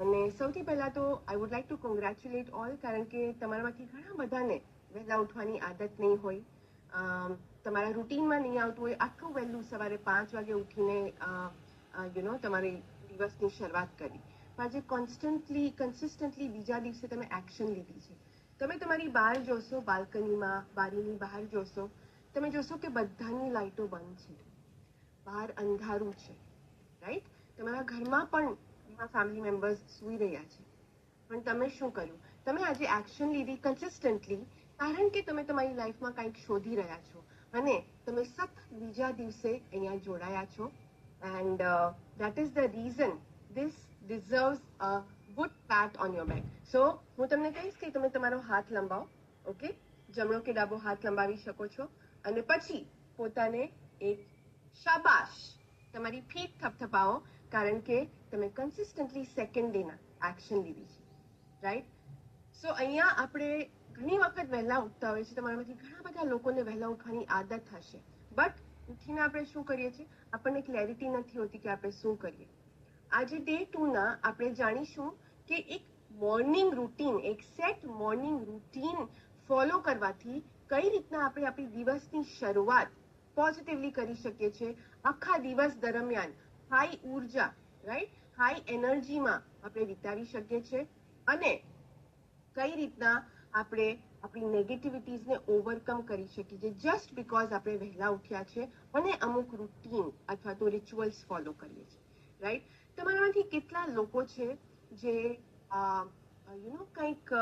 અને સૌથી પહેલા તો I would like to congratulate all, કારણ કે તમારામાંથી ઘણા બધાને વહેલા ઉઠવાની આદત નહીં હોય, તમારા રૂટીનમાં નહીં આવતું હોય આટલું વહેલું સવારે 5 વાગે ઉઠીને તમારી દિવસની શરૂઆત કરી. આજે કન્સિસ્ટન્ટલી બીજા દિવસે તમે એક્શન લીધી છે. તમે તમારી બહાર જોશો, બાલ્કનીમાં બારીની બહાર જોશો, તમે જોશો કે બધાની લાઈટો બંધ છે, બહાર અંધારું છે, રાઈટ? તમારા ઘરમાં પણ ફેમિલી મેમ્બર્સ સૂઈ રહ્યા છે, પણ તમે શું કર્યું? તમે આજે એક્શન લીધી કન્સિસ્ટન્ટલી, કારણ કે તમે તમારી લાઈફમાં કંઈક શોધી રહ્યા છો અને તમે સતત બીજા દિવસે અહીંયા જોડાયા છો. And that is the reason this deserves a good pat on your back. So હું તમને કહીશ કે તમે તમારો હાથ લંબાવો, ઓકે? જમણો કે ડાબો હાથ લંબાવી શકો છો અને પછી પોતાને એક શાબાશ તમારી ફીટ થપથપાવો, કારણ કે તમે કન્સિસ્ટન્ટલી સેકન્ડ ડેના એક્શન લીધી છે, રાઈટ? સો અહીંયા આપણે ઘણી વખત વહેલા ઉઠતા હોય છે. તમારામાંથી ઘણા બધા લોકોને વહેલા ઉઠવાની આદત હશે, બટ ઉઠીને આપણે શું કરીએ છીએ, આપણને ક્લેરિટી નથી હોતી કે આપણે શું કરીએ. આજે ડે 2ના આપણે જાણીશું કે એક મોર્નિંગ રૂટીન, એક સેટ મોર્નિંગ રૂટીન ફોલો કરવાથી કઈ રીતના આપણે આપણી દિવસની શરૂઆત પોઝિટિવલી કરી શકીએ છીએ, આખા દિવસ દરમિયાન હાઈ ઉર્જા, રાઈટ, હાઈ એનર્જીમાં આપણે વિતાવી શકીએ છીએ અને કઈ રીતના આપણે આપણી નેગેટિવિટીઝને ઓવરકમ કરી શકીએ છીએ જસ્ટ બીકોઝ આપણે વહેલા ઉઠ્યા છે અને અમુક રૂટીન અથવા તો રિચ્યુઅલ્સ ફોલો કરીએ છીએ, રાઈટ? તમારામાંથી કેટલા લોકો છે જે કંઈક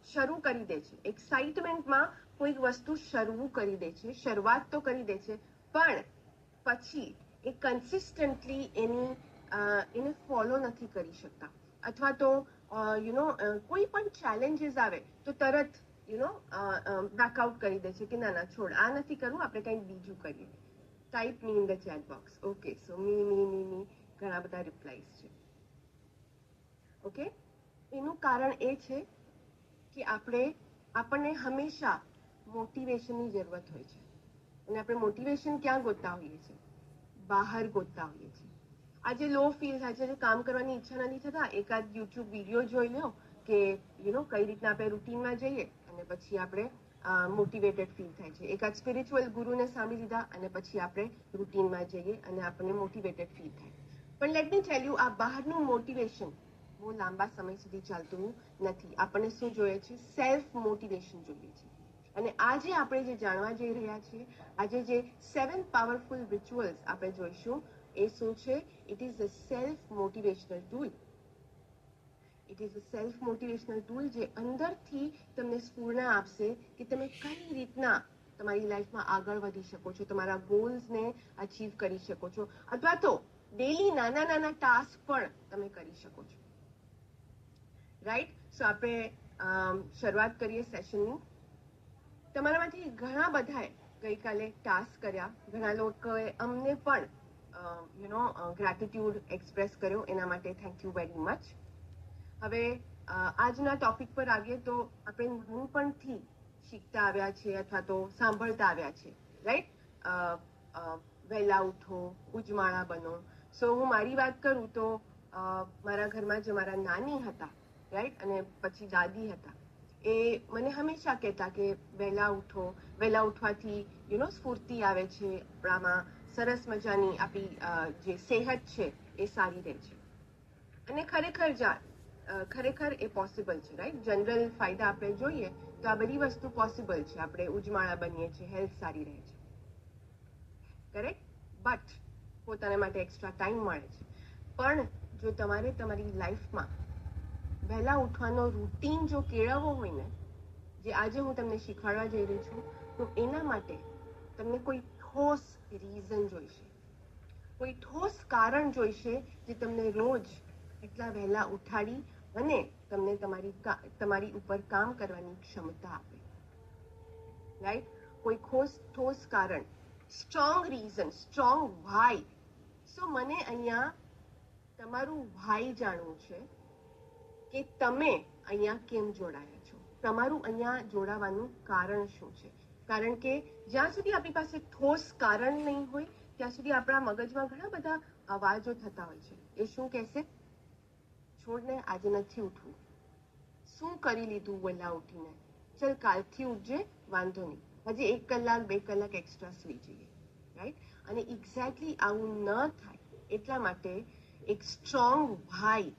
શરૂ કરી દે છે, એક્સાઇટમેન્ટમાં કોઈક વસ્તુ શરૂ કરી દે છે, શરૂઆત તો કરી દે છે, પણ પછી એ કન્સિસ્ટન્ટલી એને ફોલો નથી કરી શકતા, અથવા તો કોઈ પણ ચેલેન્જીસ આવે તો તરત બેકઆઉટ કરી દે છે કે ના ના છોડ, આ નથી કરવું, આપણે કંઈક બીજું કરીએ. Type me in the chat box. Okay, so me ઘણા બધા રિપ્લાયસ છે. ઓકે, એનું કારણ એ છે કે આપણને હંમેશા મોટિવેશનની જરૂરત હોય છે અને આપણે મોટિવેશન ક્યાં ગોતતા હોઈએ છીએ? બહાર ગોતતા હોઈએ છીએ. આજે લો ફીલ થાય છે, કામ કરવાની ઈચ્છા નથી થતા, એકાદ યુટ્યુબ વિડીયો જોઈ લો કે કઈ રીતના આપણે રૂટીનમાં જઈએ અને પછી આપણે મોટિવેટેડ ફીલ થાય છે. એકાદ સ્પિરિચ્યુઅલ ગુરુને સાંભળી લીધા અને પછી આપણે રૂટીનમાં જઈએ અને આપણને મોટિવેટેડ ફીલ થાય. પણ લેટ મી ટેલ યુ, આ બહારનું મોટિવેશન બહુ લાંબા સમય સુધી ચાલતું નથી. આપણને શું જોઈએ છે? સેલ્ફ મોટિવેશન જોઈએ છે. અને આજે આપણે જે જાણવા જઈ રહ્યા છીએ, આજે જે 7 પાવરફુલ રિચ્યુઅલ્સ આપણે જોઈશું, એ શું છે? It is a self motivational tool. It is a self motivational tool જે અંદરથી તમને સ્ફૂર્ણા આપશે કે તમે કઈ રીતના તમારી લાઈફમાં આગળ વધી શકો છો, તમારા ગોલ્સને અચીવ કરી શકો છો, અથવા તો ડેલી નાના નાના ટાસ્ક પણ તમે કરી શકો છો, રાઈટ? સો આપણે શરૂઆત કરીએ સેશનની. તમારામાંથી ઘણા બધાએ ગઈકાલે ટાસ્ક કર્યા, ઘણા લોકોએ અમને પણ ગ્રેટિટ્યુડ એક્સપ્રેસ કર્યો, એના માટે થેન્ક યુ વેરી મચ. હવે આજના ટોપિક પર આવીએ તો આપણે નાનપણથી શીખતા આવ્યા છે અથવા તો સાંભળતા આવ્યા છે, રાઈટ? વહેલા ઉઠો, ઉજમાળા બનો. સો હું મારી વાત કરું તો મારા ઘરમાં જે મારા નાની હતા, રાઈટ, અને પછી દાદી હતા, એ મને હંમેશા કહેતા કે વહેલા ઉઠો, વહેલા ઉઠવાથી સ્ફૂર્તિ આવે છે, આપણામાં સરસ મજાની આપણી જે સેહત છે એ સારી રહે છે. અને ખરેખર એ પોસિબલ છે, રાઈટ? જનરલ ફાયદા આપણે જોઈએ તો આ બધી વસ્તુ પોસિબલ છે. આપણે ઉજમાળા બનીએ છીએ, હેલ્થ સારી રહે છે, કરેક્ટ? બટ પોતાના માટે એક્સ્ટ્રા ટાઈમ મળે છે. પણ જો તમારે તમારી લાઈફમાં વહેલા ઉઠવાનો રૂટીન જો કેળવવો હોય ને, જે આજે હું તમને શીખવાડવા જઈ રહી છું, તો એના માટે તમને કોઈ ઠોસ રીઝન જોઈશે, કોઈ ઠોસ કારણ જોઈશે જે તમને રોજ એટલા વહેલા ઉઠાડી અને તમને તમારી ઉપર કામ કરવાની ક્ષમતા આપે, રાઈટ? કોઈ ઠોસ કારણ, સ્ટ્રોંગ રીઝન, સ્ટ્રોંગ વાય. સો મને અહીંયા તમારું વાય જાણવું છે કે તમે અહીંયા કેમ જોડાયા છો, તમારું અહીંયા જોડાવાનું કારણ શું છે? કારણ કે જ્યાં સુધી આપણી પાસે ઠોસ કારણ નહીં હોય ત્યાં સુધી આપણા મગજમાં ઘણા બધા અવાજો થતા હોય છે. એ શું કહેશે? છોડને આજે નથી ઉઠવું, શું કરી લીધું વહેલા ઉઠીને, ચલ કાલથી ઉઠજે, વાંધો નહીં, હજી 1 કલાક 2 કલાક એક્સ્ટ્રા સુઈ જઈએ, રાઈટ? અને એક્ઝેક્ટલી આવું ન થાય એટલા માટે એક સ્ટ્રોંગ ભાઈ,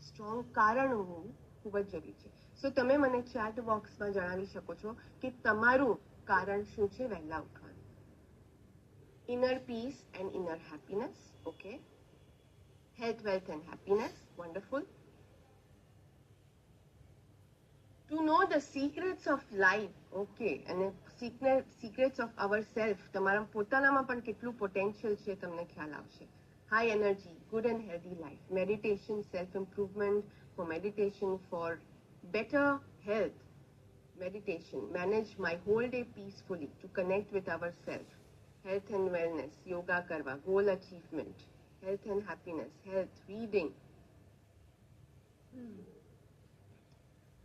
સ્ટ્રોંગ કારણ હોવું ખૂબ જ જરૂરી છે. સો તમે મને ચેટ બોક્સમાં જણાવી શકો છો કે તમારું કારણ શું છે વહેલા ઉઠવાનું. Inner peace and inner happiness, okay. Health, wealth and happiness, wonderful. To know the secrets of life, okay, અને secrets of ourself, તમારા પોતાનામાં પણ કેટલું પોટેન્શિયલ છે તમને ખ્યાલ આવશે. High energy, good and healthy life, meditation, self-improvement, for meditation, for better health, meditation, manage my whole day peacefully, to connect with ourselves, health and wellness, yoga karwa, goal achievement, health and happiness, health, reading,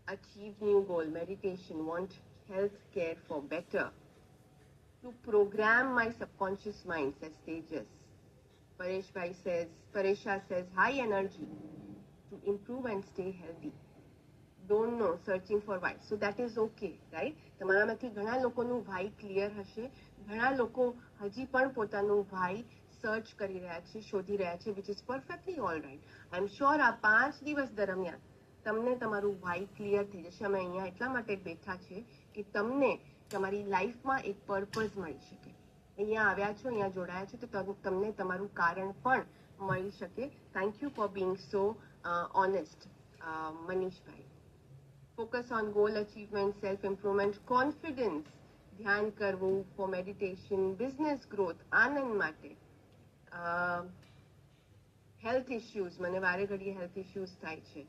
achieve new goal, meditation, want health care for better, to program my subconscious mind, says Tejas. Paresha says high energy, to improve and stay healthy. Don't know, searching for why. So that is okay, right? તમારામાંથી ઘણા લોકોનું why clear હશે, ઘણા લોકો હજી પણ પોતાનું why search કરી રહ્યા છે, શોધી રહ્યા છે, which is perfectly all right. I am sure આ 5 દિવસ દરમિયાન તમને તમારું why ક્લિયર થઈ જશે. અમે અહીંયા એટલા માટે બેઠા છે કે તમને તમારી લાઈફમાં એક પર્પઝ મળી શકે. અહીંયા આવ્યા છો, અહીંયા જોડાયા છો તો તમને તમારું કારણ પણ મળી શકે. Thank you four being so honest, Manishbhai. Focus on goal achievement, self-improvement, confidence, ધ્યાન કરવું, for meditation, business growth, આનંદ માટે, health issues, મને વારે ઘડીએ health issues થાય છે,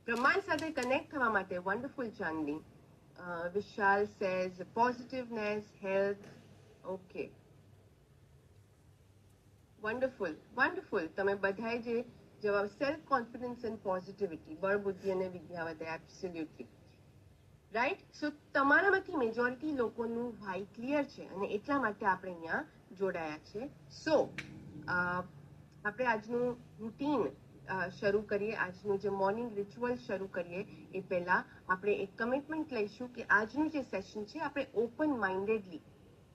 બ્રહ્માંડ સાથે કનેક્ટ થવા માટે, wonderful ચાંદની. વિશાલ says positiveness, health, okay. Wonderful, wonderful. તમે બધાએ જે જવાબ, સેલ્ફ કોન્ફિડન્સ એન્ડ પોઝિટિવિટી, બળ, બુદ્ધિ અને વિદ્યા વધે, એબ્સોલ્યુટલી રાઈટ. સો તમારામાંથી મેજોરિટી લોકોનું વાય ક્લિયર છે અને એટલા માટે આપણે અહીંયા જોડાયા છે. સો આપણે આજનું રૂટીન શરૂ કરીએ, આજનું જે મોર્નિંગ રિચ્યુઅલ શરૂ કરીએ એ પહેલા આપણે એક કમિટમેન્ટ લઈશું કે આજનું જે સેશન છે આપણે ઓપન માઇન્ડેડલી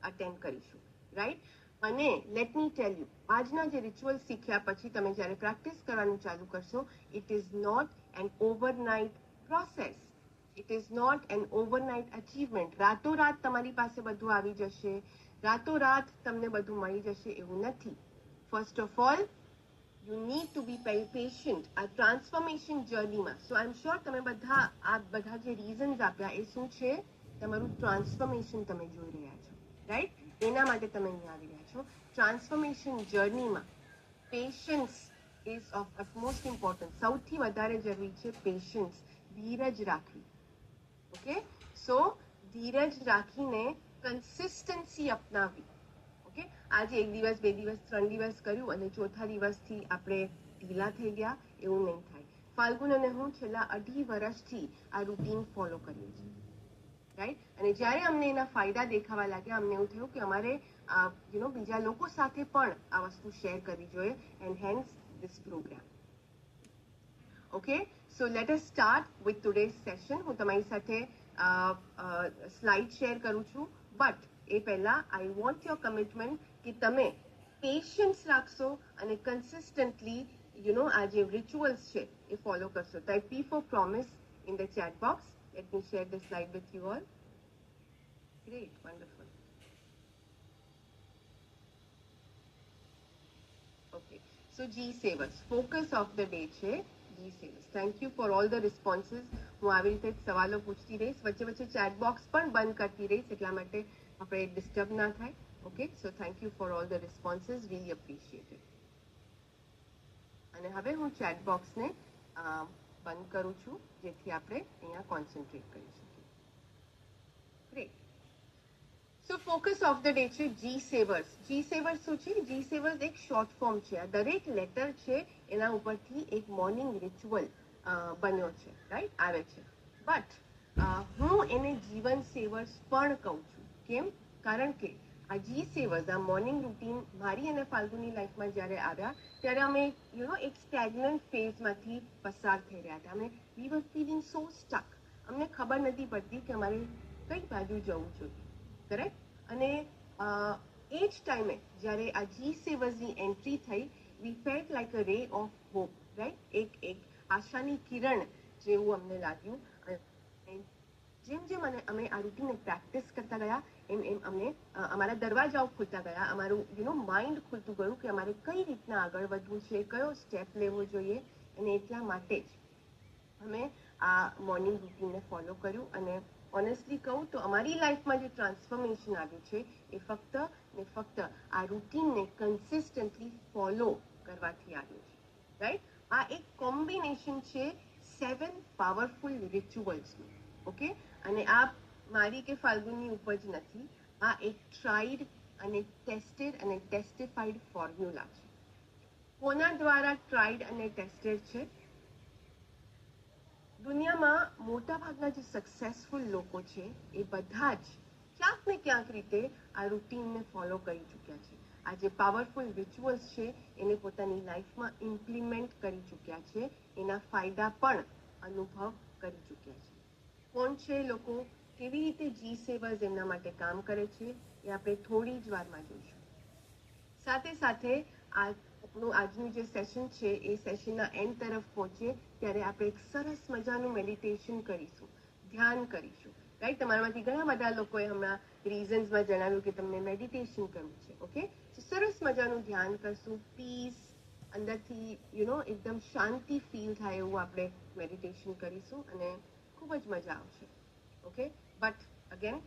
અટેન્ડ કરીશું, રાઈટ? અને લેટ મી ટેલ યુ, આજના જે રિચ્યુઅલ શીખ્યા પછી તમે જ્યારે પ્રેક્ટિસ કરવાનું ચાલુ કરશો, it is not an overnight process, it is not an overnight achievement. રાતોરાત તમારી પાસે બધું આવી જશે, રાતોરાત તમને બધું મળી જશે એવું નથી. First of all you need to be patient આ ટ્રાન્સફોર્મેશન જર્નીમાં. સો આઈ એમ શ્યોર તમે બધા આ બધા જે રીઝન્સ આપ્યા એ શું છે, તમારું ટ્રાન્સફોર્મેશન તમે જોઈ રહ્યા છો, રાઈટ? એના માટે તમે અહીંયા આવી રહ્યા છો. ટ્રાન્સફોર્મેશન જર્નીમાં patience is of utmost importance. સૌથી વધારે જરૂરી છે પેશન્સ, ધીરજ રાખવી. ઓકે, સો ધીરજ રાખીને કન્સિસ્ટન્સી અપનાવવી. ઓકે, આજે 1 દિવસ 2 દિવસ 3 દિવસ કર્યું અને ચોથા દિવસથી આપણે ઢીલા થઈ ગયા એવું નહીં થાય. ફાલ્ગુન અને હું છેલ્લા 2.5 વર્ષથી આ રૂટીન ફોલો કરીએ છીએ, રાઈટ? અને જ્યારે અમને એના ફાયદા દેખાવા લાગ્યા, અમને એવું થયું કે અમારે બીજા લોકો સાથે પણ આ વસ્તુ શેર કરવી જોઈએ, and hence this programme. Okay, so let us start with today's session. હું તમારી સાથે સ્લાઇડ શેર કરું છું, બટ એ પહેલા આઈ વોન્ટ યોર કમિટમેન્ટ કે તમે પેશન્સ રાખશો અને કન્સિસ્ટન્ટલી આ જે રિચ્યુઅલ્સ છે એ ફોલો કરશો. Type P for promise in the chat box. Let me share the slide with you all. Great, wonderful. Okay, so G savers, focus of the day છે G savers. Thank you for all the responses. હું આવી રીતે સવાલો પૂછતી રહીશ, વચ્ચે વચ્ચે chat box પણ બંધ કરતી રહીશ એટલા માટે આપણે ડિસ્ટર્બ ના થાય. Okay, so thank you for all the responses, really appreciate it. અને હવે હું ચેટ બોક્સને બંધ કરું છું જેથી આપણે અહીંયા કોન્સન્ટ્રેટ કરી શકીએ. Great. So focus of the day છે જી સેવર્સ. જી સેવર્સ શું છે? જી સેવર્સ એક શોર્ટ ફોર્મ છે. આ દરેક લેટર છે એના ઉપરથી એક મોર્નિંગ રિચ્યુઅલ બન્યો છે, રાઈટ? આવે છે. બટ હું એને જીવન સેવર્સ પણ કહું છું. કેમ? કારણ કે આ જી સેવર્સ, આ મોર્નિંગ રૂટીન મારી અને ફાલ્ગુની લાઈફમાં જ્યારે આવ્યા ત્યારે અમે એક સ્ટેગ્નન્ટ ફેઝમાંથી પસાર થઈ રહ્યા હતા. અમે વી વર ફીલિંગ સો સ્ટક. અમને ખબર નથી પડતી કે અમારે કઈ બાજુ જવું જોઈએ, કરેક્ટ? અને એ જ ટાઈમે જ્યારે આ જી સેવર્સની એન્ટ્રી થઈ, વી ફેલ્ટ લાઈક અ રે ઓફ હોપ, રાઈટ? એક આશાની કિરણ જેવું અમને લાગ્યું. જેમ જેમ અમે આ રૂટીનને પ્રેક્ટિસ કરતા ગયા એમ અમને અમારા દરવાજાઓ ખુલતા ગયા, અમારું માઇન્ડ ખુલતું ગયું કે અમારે કઈ રીતના આગળ વધવું છે, કયો સ્ટેપ લેવો જોઈએ. અને એટલા માટે જ અમે આ મોર્નિંગ રૂટીનને ફોલો કર્યું. અને ઓનેસ્ટલી કહું તો અમારી લાઈફમાં જે ટ્રાન્સફોર્મેશન આવ્યું છે એ ફક્ત ને ફક્ત આ રૂટીનને કન્સિસ્ટન્ટલી ફોલો કરવાથી આવ્યું છે, રાઈટ? આ એક કોમ્બિનેશન છે 7 પાવરફુલ રિચ્યુઅલ્સનું. ઓકે, અને આ મારી કે ફાલ્ગુની ઉપર જ નથી, આ એક ટ્રાઈડ અને ટેસ્ટેડ અને ટેસ્ટિફાઈડ ફોર્મ્યુલા છે. કોના દ્વારા ટ્રાઈડ અને ટેસ્ટેડ છે? દુનિયામાં મોટા ભાગના જે સક્સેસફુલ લોકો છે એ બધા જ ક્યાંક ને ક્યાંક રીતે આ રૂટીનને ફોલો કરી ચૂક્યા છે. આ જે પાવરફુલ રિચ્યુઅલ્સ છે એને પોતાની લાઈફમાં ઇમ્પ્લિમેન્ટ કરી ચૂક્યા છે, એના ફાયદા પણ અનુભવ કરી ચૂક્યા છે. કોણ છે લોકો, કેવી રીતે જી સેવર્સ એમના માટે કામ કરે છે, એ આપણે થોડી જ વારમાં જોઈશું. સાથે સાથે આપણું આજનું જે સેશન છે એ સેશનના એન્ડ તરફ પહોંચીએ ત્યારે આપણે એક સરસ મજાનું મેડિટેશન કરીશું, ધ્યાન કરીશું, રાઈટ? તમારામાંથી ઘણા બધા લોકોએ હમણાં રીઝન્સમાં જણાવ્યું કે તમને મેડિટેશન કરવું છે. ઓકે, સરસ મજાનું ધ્યાન કરશું, પીસ, અંદરથી એકદમ શાંતિ ફીલ થાય એવું આપણે મેડિટેશન કરીશું અને ખૂબ જ મજા આવશે. ઓકે, બટ અગેન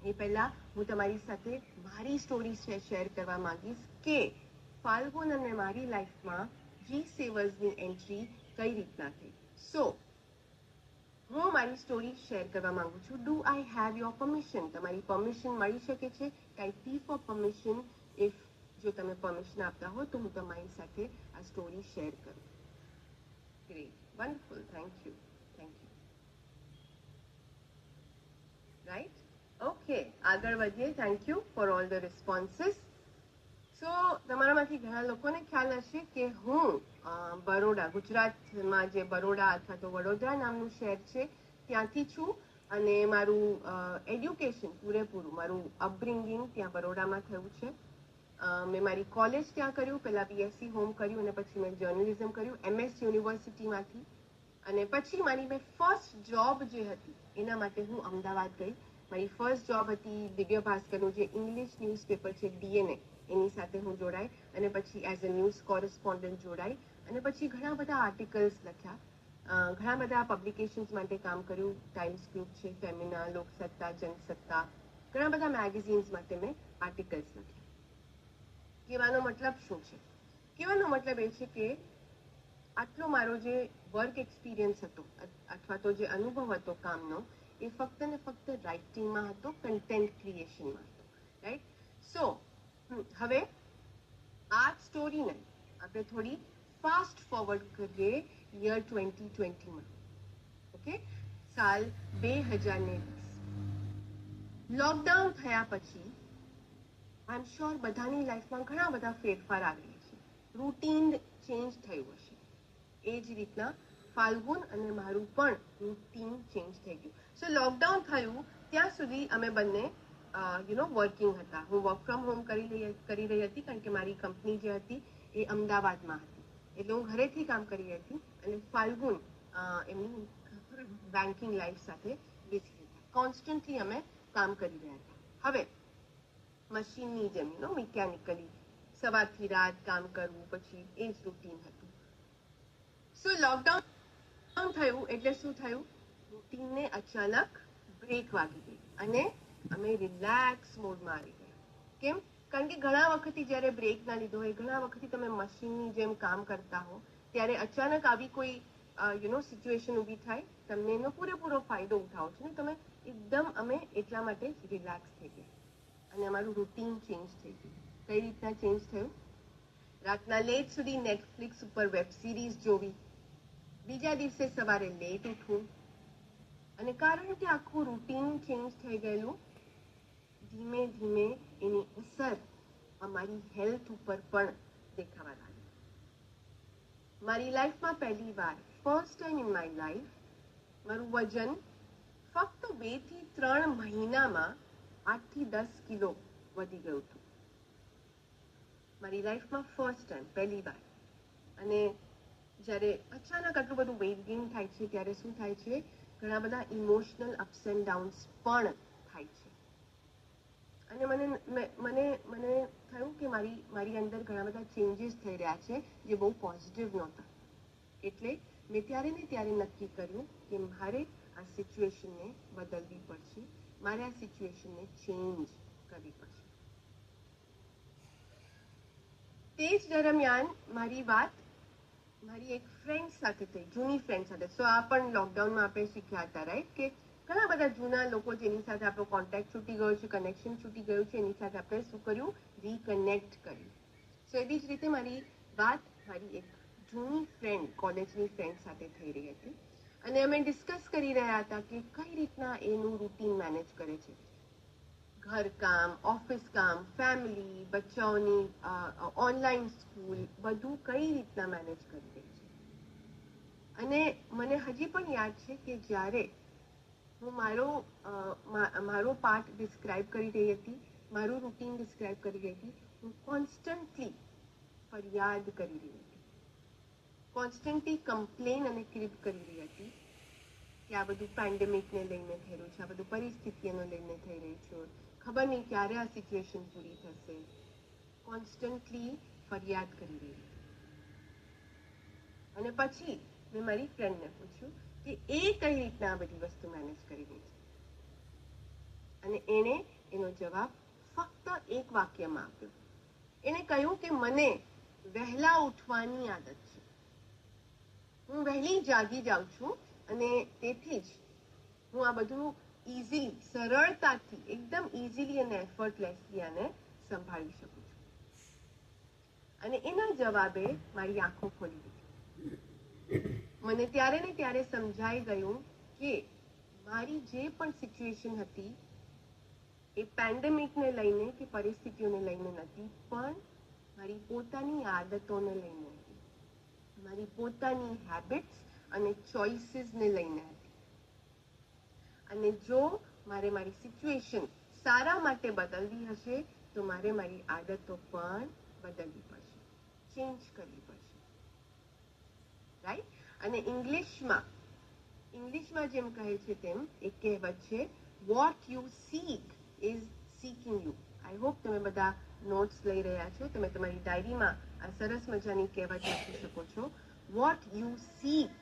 એ પહેલા હું તમારી સાથે મારી સ્ટોરી શેર કરવા માંગીશ કે ફાલ્ગુન અને મારી લાઈફમાં જી સેવર્સની એન્ટ્રી કઈ રીતના થઈ. સો હું મારી સ્ટોરી શેર કરવા માંગુ છું. Do I have your permission? તમારી પરમિશન મળી શકે છે? આઈ પી ફોર પરમિશન. ઇફ જો તમે પરમિશન આપતા હો તો હું તમારી સાથે આ સ્ટોરી શેર કરું. Great, wonderful, thank you, thank you. Right, okay, આગળ વધીએ. Thank you for all the responses. So તમારામાંથી ઘણા લોકોને ખ્યાલ હશે કે હું બરોડા, ગુજરાતમાં જે બરોડા અથવા તો વડોદરા નામનું શહેર છે ત્યાંથી છું. અને મારું એડ્યુકેશન પૂરેપૂરું, મારું અપબ્રિંગિંગ ત્યાં બરોડામાં થયું છે. મેં મારી કોલેજ ત્યાં કર્યું, પહેલાં બીએસસી હોમ કર્યું અને પછી મેં જર્નલિઝમ કર્યું MS યુનિવર્સિટીમાંથી. અને પછી મારી મેં ફર્સ્ટ જોબ જે હતી એના માટે હું અમદાવાદ ગઈ. મારી ફર્સ્ટ જોબ હતી દિવ્ય ભાસ્કરનું જે ઇંગ્લિશ ન્યૂઝપેપર છે DNA, એની સાથે હું જોડાઈ અને પછી એઝ અ ન્યૂઝ કોરેસ્પોન્ડન્ટ જોડાઈ અને પછી ઘણા બધા આર્ટિકલ્સ લખ્યા, ઘણા બધા પબ્લિકેશન્સ માટે કામ કર્યું. ટાઈમ્સ ગ્રુપ છે, ફેમિના, લોકસત્તા, જનસત્તા, ઘણા બધા મેગેઝિન્સ માટે મેં આર્ટિકલ્સ લખ્યા. કહેવાનો મતલબ શું છે? કહેવાનો મતલબ એ છે કે આટલો મારો જે વર્ક એક્સપિરિયન્સ હતો અથવા તો જે અનુભવ હતો કામનો, એ ફક્ત ને ફક્ત રાઇટિંગમાં હતો, કન્ટેન્ટ ક્રિએશનમાં હતો, રાઈટ? સો હવે આ સ્ટોરીને આપણે થોડી ફાસ્ટ ફોરવર્ડ કરીએ યર 2020માં. ઓકે, સાલ 2020. લોકડાઉન થયા પછી આઈ એમ શ્યોર બધાની લાઈફમાં ઘણા બધા ફેરફાર આવ્યા છે, રૂટીન ચેન્જ થયું હશે. એ જ રીતના ફાલ્ગુન અને મારું પણ રૂટીન ચેન્જ થઈ ગયું. સો લોકડાઉન થયું ત્યાં સુધી અમે બંને વર્કિંગ હતા. હું વર્ક ફ્રોમ હોમ કરી રહી હતી કારણ કે મારી કંપની જે હતી એ અમદાવાદમાં હતી, એટલે હું ઘરેથી કામ કરી રહી હતી. અને ફાલ્ગુન એમની બેન્કિંગ લાઈફ સાથે બિઝી હતા. કોન્સ્ટન્ટલી અમે કામ કરી રહ્યા હતા. હવે મશીનની જેમ મિકેનિકલી સવારથી રાત કામ કરવું, પછી એ જ રૂટીન હતું. સો લોકડાઉન થયું એટલે શું થયું? રૂટીનને અચાનક બ્રેક વાગી ગઈ અને અમે રિલેક્સ મોડમાં આવી ગયા. કેમ? કારણ કે ઘણા વખતથી જ્યારે બ્રેક ના લીધો હોય, ઘણા વખતથી તમે મશીનની જેમ કામ કરતા હો, ત્યારે અચાનક આવી કોઈ સિચ્યુએશન ઊભી થાય, તમને એનો પૂરેપૂરો ફાયદો ઉઠાવો છો ને તમે એકદમ. અમે એટલા માટે જ રિલેક્સ થઈ ગયા અને અમારું રૂટીન ચેન્જ થઈ ગયું. કઈ રીતના ચેન્જ થયું? રાતના લેટ સુધી નેટફ્લિક્સ ઉપર વેબ સિરીઝ જોવી, બીજા દિવસે સવારે લેટ ઉઠવું. અને કારણ કે આખું રૂટીન ચેન્જ થઈ ગયેલું, ધીમે ધીમે એની અસર અમારી હેલ્થ ઉપર પણ દેખાવા લાગી. મારી લાઈફમાં પહેલી વાર, first time in my life, મારું વજન ફક્ત 2 થી 3 મહિનામાં 8 થી 10 કિલો વધી ગયું હતું. મારી લાઈફમાં ફર્સ્ટ ટાઈમ, પહેલી વાર. અને જ્યારે અચાનક આટલું બધું વેઇટ ગેઇન થાય છે ત્યારે શું થાય છે, ઘણા બધા ઇમોશનલ અપ્સ એન્ડ ડાઉન્સ પણ થાય છે. અને મને થયું કે મારી અંદર ઘણા બધા ચેન્જીસ થઈ રહ્યા છે જે બહુ પોઝિટિવ નહોતા. એટલે મેં ત્યારે ને ત્યારે નક્કી કર્યું કે મારે આ સિચ્યુએશનને બદલવી પડશે, મારે આ સિચ્યુએશનને ચેન્જ કરવી પડશે. તે જ દરમિયાન મારી વાત મારી એક ફ્રેન્ડ સાથે થઈ, જૂની ફ્રેન્ડ સાથે. સો આ પણ લોકડાઉનમાં આપણે શીખ્યા હતા, રાઈટ, કે ઘણા બધા જૂના લોકો જેની સાથે આપણો કોન્ટેક્ટ છૂટી ગયો છે, કનેક્શન છૂટી ગયું છે, એની સાથે આપણે શું કર્યું, રીકનેક્ટ કર્યું. સો એવી જ રીતે મારી વાત મારી એક જૂની ફ્રેન્ડ, કોલેજની ફ્રેન્ડ સાથે થઈ રહી હતી. અને અમે ડિસ્કસ કરી રહ્યા હતા કે કઈ રીતના એનું રૂટીન મેનેજ કરે છે. ઘરકામ, ઓફિસ કામ, ફેમિલી, બચ્ચાઓની ઓનલાઈન સ્કૂલ, બધું કઈ રીતના મેનેજ કરી રહી છે. અને મને હજી પણ યાદ છે કે જ્યારે હું મારો પાર્ટ ડિસ્ક્રાઇબ કરી રહી હતી, મારું રૂટીન ડિસ્ક્રાઇબ કરી રહી હતી, હું કોન્સ્ટન્ટલી ફરિયાદ કરી રહી હતી, કોન્સ્ટન્ટલી કમ્પ્લેન અને ક્રિપ કરી રહી હતી કે આ બધું પેન્ડેમિકને લઈને થઈ રહ્યું છે, આ બધું પરિસ્થિતિઓને લઈને થઈ રહ્યું છે, ખબર નહીં ક્યારે આ સિચ્યુએશન પૂરી થશે. કોન્સ્ટન્ટલી ફરિયાદ કરી રહી હતી. અને પછી મેં મારી ફ્રેન્ડને પૂછ્યું કે એ કઈ રીતના આ બધી વસ્તુ મેનેજ કરી રહી છે. અને એણે એનો જવાબ ફક્ત એક વાક્યમાં આપ્યો. એણે કહ્યું કે મને વહેલા ઉઠવાની આદત છે, હું વહેલી જાગી જાઉં છું અને તેથી જ હું આ બધું ઇઝીલી, સરળતાથી, એકદમ ઇઝીલી અને એફર્ટલેસલી આને સંભાળી શકું છું. અને એના જવાબે મારી આંખો ખોલી દીધી. મને ત્યારે ને ત્યારે સમજાઈ ગયું કે મારી જે પણ સિચ્યુએશન હતી એ પેન્ડેમિકને લઈને કે પરિસ્થિતિઓને લઈને નથી, પણ મારી પોતાની આદતોને લઈને હતી, મારી પોતાની હેબિટ્સ અને ચોઇસીસને લઈને હતી. અને જો મારે મારી સિચ્યુએશન સારા માટે બદલવી હશે તો મારે મારી આદતો પણ બદલવી પડશે, ચેન્જ કરવી પડશે, રાઈટ. અને ઇંગ્લિશમાં જેમ કહે છે તેમ એક કહેવત છે, what you seek is seeking you. I hope તમે બધા નોટ્સ લઈ રહ્યા છો, તમે તમારી ડાયરીમાં આ સરસ મજાની કહેવત લખી શકો છો. What you seek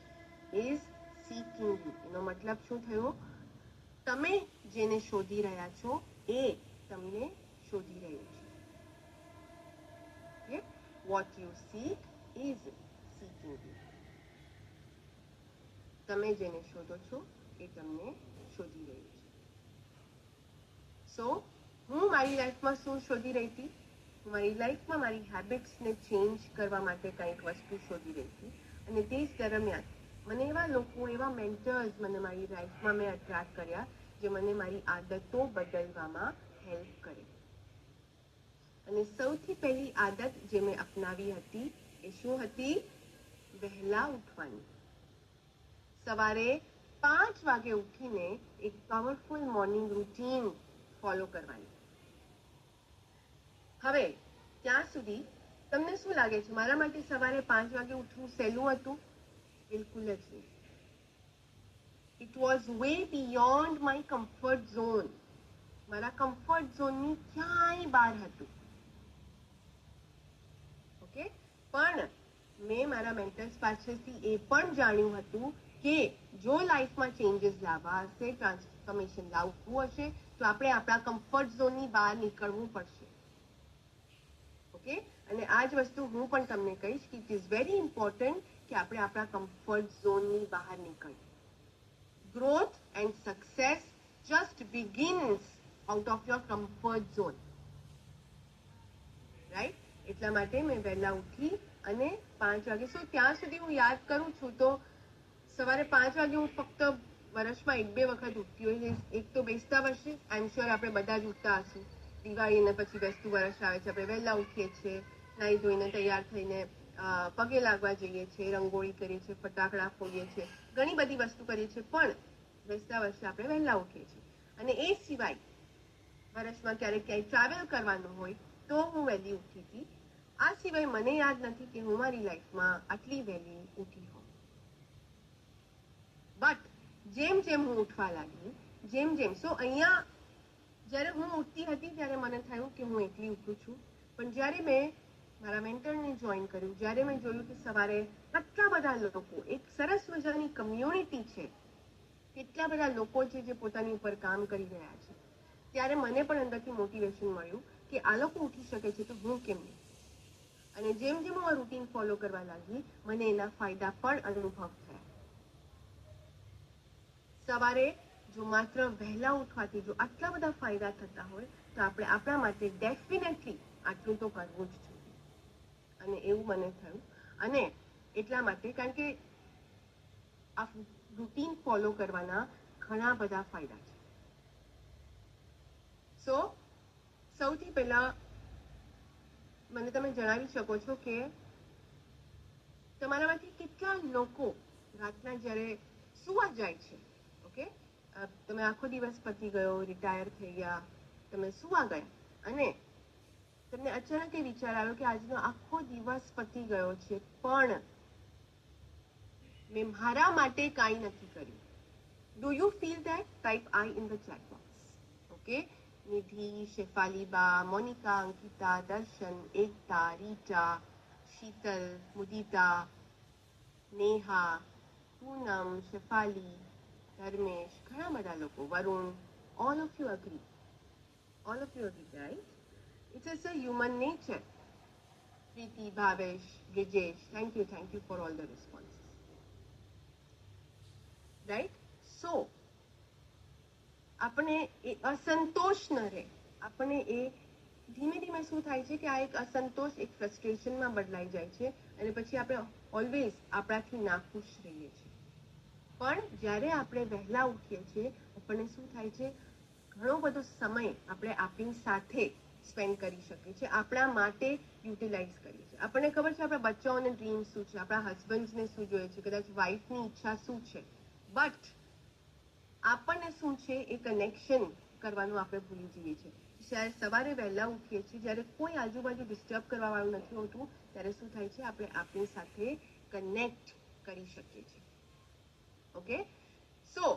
is seeking you. એનો મતલબ શું થયો, તમે જેને શોધી રહ્યા છો એ તમને શોધી રહ્યું છે. What you seek is seeking you. તમે જેને શોધો છો એ તમને શોધી રહ્યું છે. સો હું મારી લાઈફમાં શું શોધી રહી હતી, મારી લાઈફમાં મારી હેબિટ્સને ચેન્જ કરવા માટે કંઈક વસ્તુ શોધી રહી હતી. અને તે જ દરમિયાન મને એવા લોકો, એવા મેન્ટર્સ મને મારી લાઈફમાં મેં અટ્રેક્ટ કર્યા જે મને મારી આદતો બદલવામાં હેલ્પ કરે. અને સૌથી પહેલી આદત જે મેં અપનાવી હતી એ શું હતી, વહેલા ઉઠવાની. સવારે 5 વાગે ઉઠીને એક પાવરફુલ મોર્નિંગ રૂટીન ફોલો કરવાની. હવે ત્યાં સુધી તમને શું લાગે છે, મારા માટે સવારે 5 વાગે ઉઠવું સહેલું હતું? બિલકુલ જ નહીં. It was way beyond my comfort zone. મારા કમ્ફર્ટ ઝોનની ક્યાંય બહાર હતું. ઓકે, પણ મેં મારા મેન્ટર્સ પાસેથી એ પણ જાણ્યું હતું કે જો લાઈફમાં ચેન્જીસ લાવવા હશે, ટ્રાન્સફોર્મેશન લાવવું હશે તો આપણે આપણા કમ્ફર્ટ ઝોનની બહાર નીકળવું પડશે. ઓકે, અને આ જ વસ્તુ હું પણ તમને કહીશ કે ઇટ ઇઝ વેરી ઇમ્પોર્ટન્ટ કે આપણે આપણા કમ્ફર્ટ ઝોનની બહાર નીકળીએ. Growth and success just begins out of your comfort zone, right. એટલા માટે મેં વહેલા ઉઠી અને 5 વાગે, ત્યાં સુધી હું યાદ કરું છું તો સવારે 5 વાગે હું ફક્ત વર્ષમાં 1-2 વખત ઉઠતી હોય. એક તો બેસતા વર્ષે આઈ એમ શ્યોર આપણે બધા જ ઉઠતા હશું. દિવાળીને પછી બેસતું વર્ષ આવે છે, આપણે વહેલા ઉઠીએ છીએ, નાહી ધોઈને તૈયાર થઈને પગે લાગવા જઈએ છીએ, રંગોળી કરીએ છીએ, ફટાકડા ફોડીએ છીએ, ઘણી બધી વસ્તુ કરીએ છીએ, પણ બેસતા વર્ષે આપણે વહેલા ઉઠીએ છીએ. અને એ સિવાય વર્ષમાં ક્યારેક ક્યાંય ટ્રાવેલ કરવાનું હોય તો હું વહેલી ઉઠી હતી. આ સિવાય મને યાદ નથી કે હું મારી લાઈફમાં આટલી વહેલી ઉઠી હોઉં. બટ જેમ જેમ હું ઉઠવા લાગી, જેમ સો અહીંયા જ્યારે હું ઉઠતી હતી ત્યારે મને થયું કે હું એકલી ઉઠું છું, પણ જ્યારે મેં મારા મેન્ટરને જોઈન કર્યું, જ્યારે મેં જોયું કે સવારે કેટલા બધા લોકો, એક સરસ મજાની કમ્યુનિટી છે, કેટલા બધા લોકો છે જે પોતાની ઉપર કામ કરી રહ્યા છે, ત્યારે મને પણ અંદરથી મોટિવેશન મળ્યું કે આ લોકો ઉઠી શકે છે તો હું કેમ નહીં. અને જેમ જેમ હું આ રૂટીન ફોલો કરવા લાગી, મને એના ફાયદા પણ અનુભવ થયા. સવારે જો માત્ર વહેલા ઉઠવાથી જો આટલા બધા ફાયદા થતા હોય તો આપણે આપણા માટે ડેફિનેટલી આટલું તો કરવું જ જોઈએ. અને એવું મને થયું. અને એટલા માટે કારણ કે આ રૂટીન ફોલો કરવાના ઘણા બધા ફાયદા છે. સો સૌથી પહેલા મને તમે જણાવી શકો છો કે તમારામાંથી કેટલા લોકો રાતના જ્યારે સુવા જાય છે, ઓકે, તમે આખો દિવસ પતી ગયો, રિટાયર થઈ ગયા, તમે સુવા ગયા અને તમને અચાનક એ વિચાર આવ્યો કે આજનો આખો દિવસ પતી ગયો છે પણ મેં મારા માટે કાંઈ નથી કર્યું. Do you feel that? Type I in the chat box. Okay, Nidhi, શેફાલીબા, મોનિકા, અંકિતા, દર્શન, એકતા, રીટા, શીતલ, મુદિતા, નેહા, પૂનમ, શેફાલી, ધર્મેશ, ઘણા બધા લોકો, Varun, all of you agree, right? It's a human nature. Preeti, Bhavesh, Brijesh, thank you for all the responses. Right? So, આપણે એ અસંતોષ ન રહે, આપણે એ ધીમે ધીમે શું થાય છે કે આ એક અસંતોષ એક ફ્રસ્ટ્રેશનમાં બદલાઈ જાય છે અને પછી આપણે ઓલવેઝ આપણાથી નાખુશ રહીએ છીએ. પણ જ્યારે આપણે વહેલા ઉઠીએ છીએ આપણને શું થાય છે, ઘણો બધો સમય આપણે આપણી સાથે સ્પેન્ડ કરી શકીએ છીએ, આપણા માટે યુટિલાઇઝ કરીએ છીએ. આપણને ખબર છે આપણા બચ્ચાઓને ડ્રીમ શું છે, આપણા હસબન્ડ્સને શું જોઈએ છે, કદાચ વાઈફની ઈચ્છા શું છે, બટ આપણને શું છે એ કનેક્શન કરવાનું આપણે ભૂલી જઈએ છીએ. જ્યારે સવારે વહેલા ઉઠીએ છીએ, જ્યારે કોઈ આજુબાજુ ડિસ્ટર્બ કરવા વાળું નથી હોતું, ત્યારે શું થાય છે, આપણે આપણી સાથે કનેક્ટ કરી શકીએ છીએ. ઓકે, સો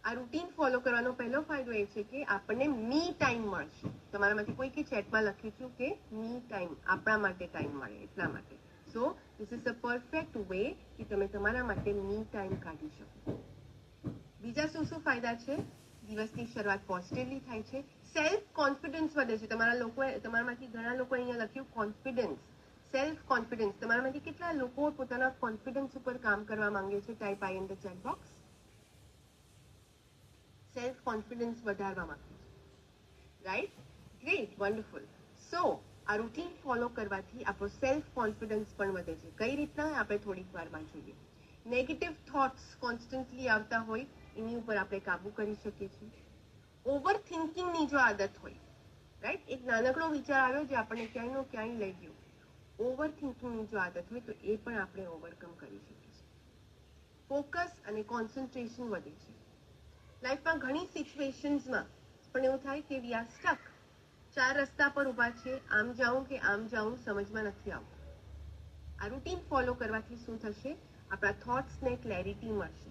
આ રૂટીન ફોલો કરવાનો પહેલો ફાયદો એ છે કે આપણને મી ટાઈમ મળશે. તમારામાંથી કોઈ કે ચેટમાં લખ્યું હતું કે મી ટાઈમ, આપણા માટે ટાઈમ મળે એટલા માટે. So this is a perfect way કે તમે તમારા માટે મી ટાઈમ કાઢી શકો. બીજા શું શું ફાયદા છે? દિવસની શરૂઆત પોઝિટિવલી થાય છે, સેલ્ફ કોન્ફિડન્સ વધે છે. તમારામાંથી ઘણા લોકો અહીંયા લખ્યું કોન્ફિડન્સ, સેલ્ફ કોન્ફિડન્સ. તમારામાંથી કેટલા લોકો પોતાના કોન્ફિડન્સ ઉપર કામ કરવા માંગે છે? Type I in the chat box. Self confidence વધારવા માંગે છે, રાઈટ? Great, wonderful. સો આ રૂટીન ફોલો કરવાથી આપણો સેલ્ફ કોન્ફિડન્સ પણ વધે છે. કઈ રીતના? આપણે થોડીક વારમાં જોઈએ. નેગેટિવ થોટ્સ કોન્સ્ટન્ટલી આવતા હોય એની ઉપર આપણે કાબુ કરી શકીએ છીએ. ઓવર થિંકિંગની જો આદત હોય, રાઈટ, એક નાનકડો વિચાર આવ્યો જે આપણને ક્યાંયનો ક્યાંય લઈ ગયો, ઓવર થિંકિંગની જો આદત હોય તો એ પણ આપણે ઓવરકમ કરી શકીએ છીએ. ફોકસ અને કોન્સન્ટ્રેશન વધે છે. લાઈફમાં ઘણી સિચ્યુએશન્સમાં પણ એવું થાય કે વી આર સ્ટક. ચાર રસ્તા પર ઊભા છે, આમ જાઉં કે આમ જાઉં સમજમાં નથી આવતું. આ રૂટીન ફોલો કરવાથી શું થશે? આપણા થોટ્સને ક્લેરિટી મળશે.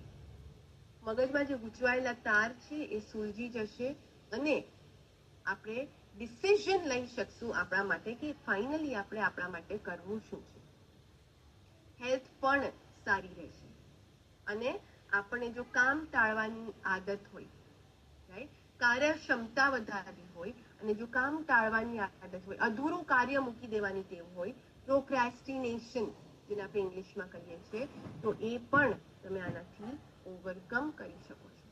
મગજમાં જે ગૂંચવાયેલા તાર છે એ સુલજી જશે અને આપણે ડિસિઝન લઈ શકશું આપણા માટે કે ફાઇનલી આપણે આપણા માટે કરવું શું છે. હેલ્થ પણ સારી રહેશે. અને આપણે જો કામ ટાળવાની આદત હોય, રાઈટ, કાર્યક્ષમતા વધારવી હોય અને જો કામ ટાળવાની આદત હોય, અધૂરું કાર્ય મૂકી દેવાની ટેવ હોય, પ્રોક્રેસ્ટિનેશન જેને આપણે ઇંગ્લિશમાં કહીએ છીએ, તો એ પણ તમે આનાથી ઓવરકમ કરી શકો છો.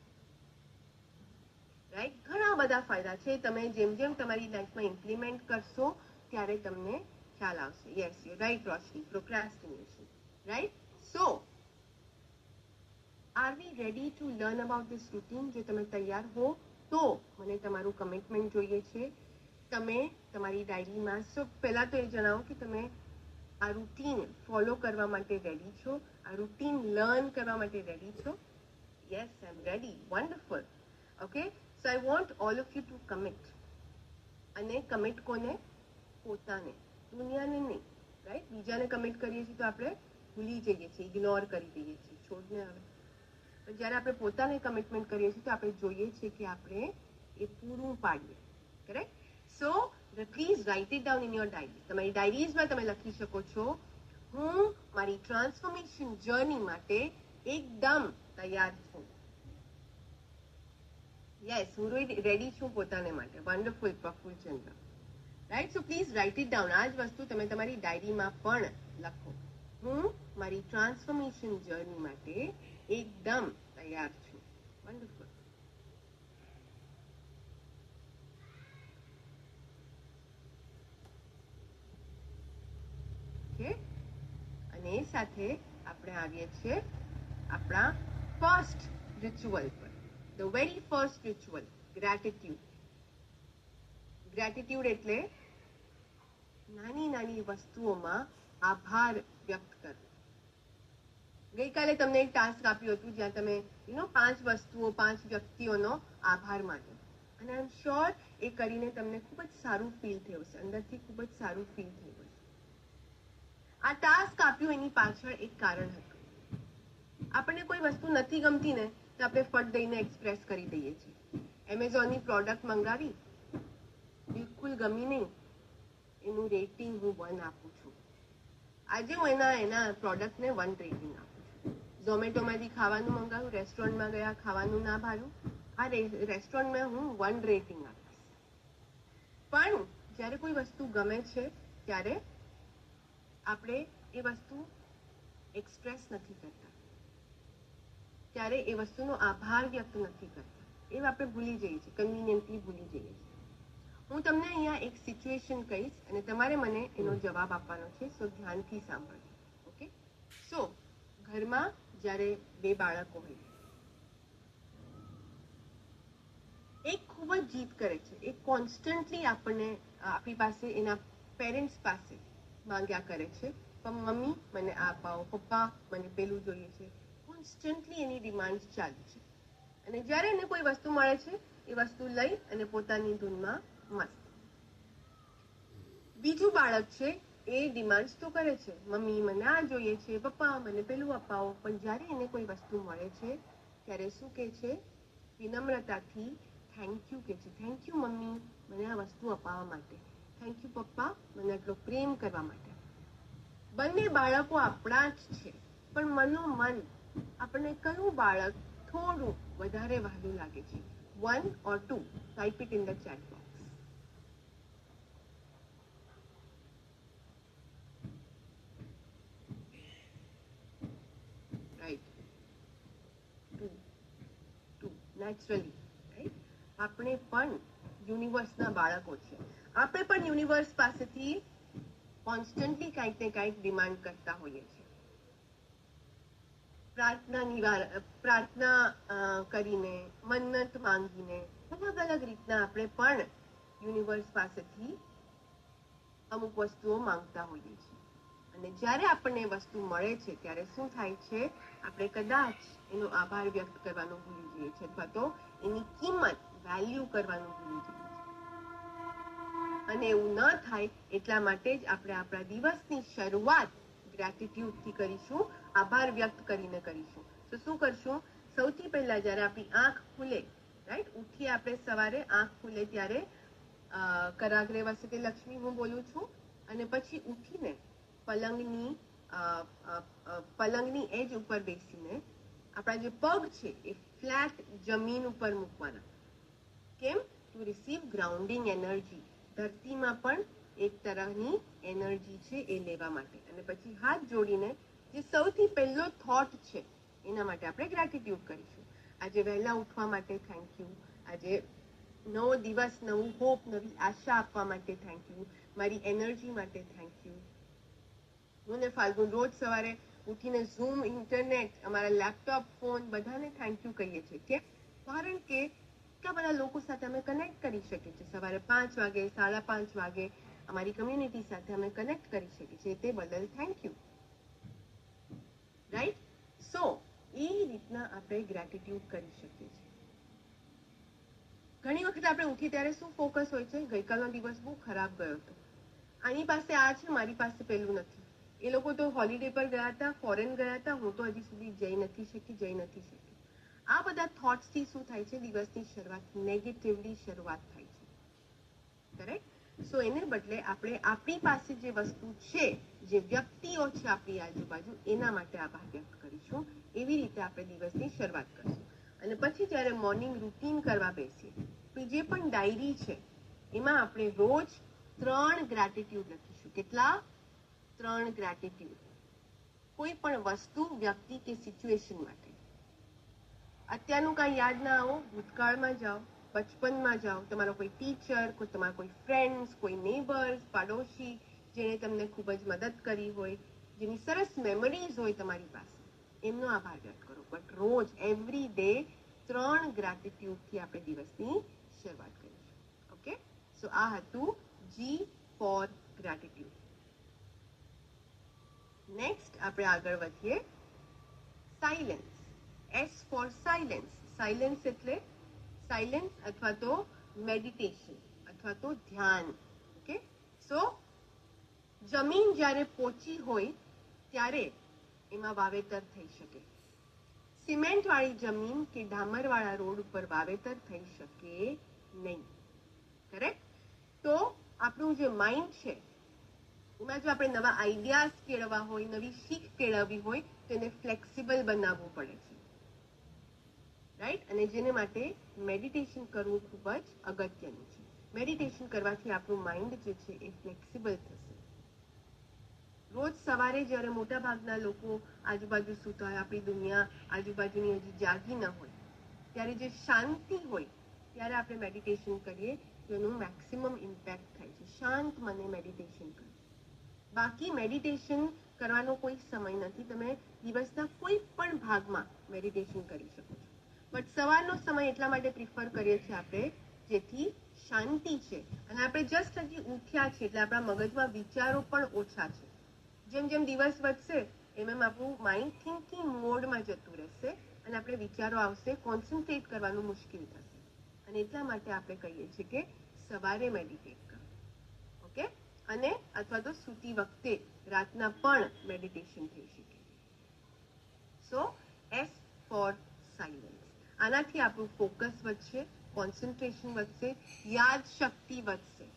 રાઈટ, ઘણા બધા ફાયદા છે. તમે જેમ જેમ તમારી લાઈફમાં ઇમ્પ્લિમેન્ટ કરશો ત્યારે તમને ખ્યાલ આવશે. Yes, you right Roshni, procrastination, right. So are we ready to learn about this routine? જો તમે તૈયાર હો તો મને તમારું કમિટમેન્ટ જોઈએ છે. તમે તમારી ડાયરીમાં પહેલા તો એ જણાવો કે તમે આ રૂટીન ફોલો કરવા માટે રેડી છો, આ રૂટીન લર્ન કરવા માટે રેડી છો? Yes, I am ready. Wonderful. Okay, so I want all of you to commit. અને કમિટ કોને? પોતાને, દુનિયાને નહીં. રાઈટ? બીજાને કમિટ કરીએ છીએ તો આપણે ભૂલી જઈએ છીએ, ઇગ્નોર કરી દઈએ છીએ, છોડને હવે. પણ જ્યારે આપણે પોતાને કમિટમેન્ટ કરીએ છીએ તો આપણે જોઈએ છીએ કે આપણે એ પૂરું પાડીએ. Correct? So please write it down in your diary. તમારી ડાયરીઝમાં તમે લખી શકો છો, હું મારી ટ્રાન્સફોર્મેશન જર્ની માટે એકદમ તૈયાર છું. યસ, હું રેડી છું પોતાને માટે. વન્ડરફુલ, પ્રફુલ્લ ચંદ્ર. Right? So please write it down. આ જ વસ્તુ તમે તમારી ડાયરીમાં પણ લખો. હું મારી ટ્રાન્સફોર્મેશન જર્ની માટે એકદમ તૈયાર છું. વન્ડરફુલ. ઓકે, અને એ સાથે આપણે આવીએ છીએ આપણા ફર્સ્ટ રિચ્યુઅલ પર. The very first ritual, gratitude. Gratitude એટલે નાની નાની વસ્તુઓમાં આભાર વ્યક્ત કરવો. ગઈકાલે તમને એક ટાસ્ક આપ્યું હતું જ્યાં તમે 5 વસ્તુઓ, 5 વ્યક્તિઓનો આભાર માન્યો. અને આઈ એમ શ્યોર એ કરીને તમને ખૂબ જ સારું ફીલ થયું હશે, અંદરથી ખૂબ જ સારું ફીલ થયું હશે. આ ટાસ્ક આપ્યું એની પાછળ એક કારણ હતું. આપણને કોઈ વસ્તુ નથી ગમતી ને તો આપણે ફટ દઈને એક્સપ્રેસ કરી દઈએ છીએ. એમેઝોનની પ્રોડક્ટ મંગાવી, બિલકુલ ગમી નહીં, એનું રેટિંગ હું 1 આપું છું. આજે હું એના પ્રોડક્ટને 1 રેટિંગ આપું છું. ઝોમેટોમાંથી ખાવાનું મંગાવ્યું, રેસ્ટોરન્ટમાં ગયા, ખાવાનું ના ભાવ્યું, આ રેસ્ટોરન્ટમાં હું 1 રેટિંગ આપીશ. પણ જ્યારે કોઈ વસ્તુ ગમે છે ત્યારે આપણે એ વસ્તુ એક્સપ્રેસ નથી કરતા, ત્યારે એ વસ્તુનો આભાર વ્યક્ત નથી કરતા. એ આપણે ભૂલી જઈએ છીએ, કન્વિનિયન્ટલી ભૂલી જઈએ છીએ. હું તમને અહીંયા એક સિચ્યુએશન કહીશ અને તમારે મને એનો જવાબ આપવાનો છે. સો ધ્યાનથી સાંભળજો. ઓકે? સો ઘરમાં જ્યારે 2 બાળકો હોય, એક ખૂબ જ જીદ કરે છે, એ કોન્સ્ટન્ટલી આપણને આપણી પાસે એના પેરેન્ટ્સ પાસે માંગ્યા કરે છે, મમ્મી મને આ અપાવો, પપ્પા મને પેલું જોઈએ છે. કોન્સ્ટન્ટલી એની ડિમાન્ડ ચાલુ છે. અને જ્યારે એને કોઈ વસ્તુ મળે છે એ વસ્તુ લઈ અને પોતાની ધૂનમાં મસ્ત. બીજું બાળક છે, એ ડિમાન્ડ તો કરે છે, મમ્મી મને આ જોઈએ છે, પપ્પા મને પેલું અપાવો. પણ જ્યારે એને કોઈ વસ્તુ મળે છે ત્યારે શું કહે છે? વિનમ્રતાથી થેન્ક યુ કહે છે. થેન્ક યુ મમ્મી મને આ વસ્તુ અપાવવા માટે, થેન્ક યુ પપ્પા મને આટલો પ્રેમ કરવા માટે. બંને બાળકો આપણા જ છે, પણ મનોમન આપણને કયું બાળક થોડું વધારે વહાલું લાગે છે? 1 or 2? Type it in the chat box. Right, 2 naturally. Right? આપણે પણ યુનિવર્સના બાળકો છે. આપણે પણ યુનિવર્સ પાસેથી કોન્સ્ટન્ટલી કંઈક ને કંઈક ડિમાન્ડ કરતા હોઈએ છીએ. પ્રાર્થના કરીને, મન્નત માંગીને, અલગ અલગ રીતના આપણે પણ યુનિવર્સ પાસેથી અમુક વસ્તુઓ માંગતા હોઈએ છીએ. અને જ્યારે આપણને વસ્તુ મળે છે ત્યારે શું થાય છે? આપણે કદાચ એનો આભાર વ્યક્ત કરવાનું ભૂલી જઈએ છીએ, અથવા તો એની કિંમત, વેલ્યુ કરવાનું ભૂલી જઈએ છીએ. અને એવું ન થાય એટલા માટે જ આપણે આપણા દિવસની શરૂઆત ગ્રેટિટ્યુડથી કરીશું, આભાર વ્યક્ત કરીને કરીશું. તો શું કરશું? સૌથી પહેલા જ્યારે આપણી આંખ ખુલે, રાઈટ, ઉઠીએ આપણે સવારે, આંખ ખુલે ત્યારે કરાગ્રે વસતે લક્ષ્મી હું બોલું છું. અને પછી ઉઠીને પલંગની એજ ઉપર બેસીને આપણા જે પગ છે એ ફ્લેટ જમીન ઉપર મૂકવાના. કેમ? To receive grounding energy. ધરતીમાં પણ એક તરહની એનર્જી છે એ લેવા માટે. અને પછી હાથ જોડીને જે સૌથી પહેલો થોટ છે એના માટે આપણે ગ્રેટિટ્યુડ કરીશું. આજે વહેલા ઉઠવા માટે થેન્ક યુ, આજે નવો દિવસ, નવું હોપ, નવી આશા આપવા માટે થેન્ક યુ, મારી એનર્જી માટે થેન્ક યુ. હું ને ફાલ્ગુન રોજ સવારે ઉઠીને ઝૂમ, ઇન્ટરનેટ, અમારા લેપટોપ, ફોન બધાને થેન્ક યુ કહીએ છીએ. કેમ? કારણ કે એટલા બધા લોકો સાથે અમે કનેક્ટ કરી શકીએ છીએ. સવારે 5 વાગે, 5:30 વાગે અમારી કમ્યુનિટી સાથે અમે કનેક્ટ કરી શકીએ છીએ. તે બદલ થેન્ક યુ. રાઈટ? સો એ રીતના આપણે ગ્રેટિટ્યુડ કરી શકીએ છીએ. ઘણી વખત આપણે ઉઠીએ ત્યારે શું ફોકસ હોય છે? ગઈકાલનો દિવસ બહુ ખરાબ ગયો હતો, આની પાસે આ છે, મારી પાસે પેલું નથી. એ લોકો તો હોલિડે પર ગયા હતા, ફોરેન ગયા હતા, હું તો હજી સુધી જઈ નથી શકી. આ બધા થોટ્સથી શું થાય છે? દિવસની શરૂઆત નેગેટિવલી શરૂઆત થાય છે. કરેક્ટ? સો એને બદલે આપણે આપણી પાસે જે વસ્તુ છે, જે વ્યક્તિઓ છે આપણી આજુબાજુ, એના માટે આભાર વ્યક્ત કરીશું. એવી રીતે આપણે દિવસની શરૂઆત કરીશું. અને પછી જ્યારે મોર્નિંગ રૂટીન કરવા બેસીએ, તો જે પણ ડાયરી છે એમાં આપણે રોજ 3 ગ્રેટિટ્યુડ લખીશું. કેટલા? 3 ગ્રેટિટ્યુડ. કોઈ પણ વસ્તુ, વ્યક્તિ કે સિચ્યુએશન માટે. અત્યારનું કાંઈ યાદ ના આવો, ભૂતકાળમાં જાઓ, બચપનમાં જાઓ, તમારો કોઈ ટીચર, તમારા કોઈ ફ્રેન્ડ્સ, કોઈ નેબર્સ, પાડોશી, જેણે તમને ખૂબ જ મદદ કરી હોય, જેની સરસ મેમરીઝ હોય તમારી પાસે, એમનો આભાર વ્યક્ત કરો. બટ રોજ, એવરી ડે 3 ગ્રેટિટ્યુડથી આપણે દિવસની શરૂઆત કરીશું. ઓકે? સો આ હતું G ફોર ગ્રેટિટ્યુડ. નેક્સ્ટ આપણે આગળ વધીએ. Silence. S for silence. Silence એટલે સાયલેન્સ અથવા તો મેડિટેશન અથવા તો ધ્યાન. ઓકે? સો જમીન જ્યારે પોચી હોય ત્યારે એમાં વાવેતર થઈ શકે. સિમેન્ટ વાળી જમીન કે ડામર વાળા રોડ ઉપર વાવેતર થઈ શકે નહીં. કરેક્ટ? તો આપણું જે માઇન્ડ છે, એમાં જો આપણે નવા આઈડિયાઝ કેળવવા હોય, નવી શીખ કેળવવી હોય, તો એને ફ્લેક્સિબલ બનાવવું પડે છે. રાઈટ? અને જેને માટે મેડિટેશન કરવું ખૂબ જ અગત્યનું છે. મેડિટેશન કરવાથી આપણું માઇન્ડ જે છે એ ફ્લેક્સિબલ થશે. રોજ સવારે જ્યારે મોટા ભાગના લોકો આજુબાજુ સૂતા હોય, આપણી દુનિયા આજુબાજુની હજી જાગી ન હોય, ત્યારે જે શાંતિ હોય ત્યારે આપણે મેડિટેશન કરીએ તો એનું મેક્સિમમ ઇમ્પેક્ટ થાય છે. શાંત મને મેડિટેશન કરો. બાકી મેડિટેશન કરવાનો કોઈ સમય નથી. તમે દિવસના કોઈ પણ ભાગમાં મેડિટેશન કરી શકો છો. બટ સવારનો સમય એટલા માટે પ્રિફર કરીએ છીએ આપણે, જેથી શાંતિ છે અને આપણે જસ્ટ હજી ઉઠ્યા છે એટલે આપણા મગજમાં વિચારો પણ ઓછા છે. જેમ જેમ દિવસ વધશે એમ એમ આપણું માઇન્ડ થિંકિંગ મોડમાં જતું રહેશે અને આપણે વિચારો આવશે, કોન્સન્ટ્રેટ કરવાનું મુશ્કેલ થશે. અને એટલા માટે આપણે કહીએ છીએ કે સવારે મેડિટેટ કરો. ઓકે? અને અથવા તો સૂતી વખતે રાતના પણ મેડિટેશન થઈ શકે. સો S ફોર સાયલેન્સ. આનાથી આપણું ફોકસ વધશે, કોન્સન્ટ્રેશન વધશે, યાદ શક્તિ વધશે.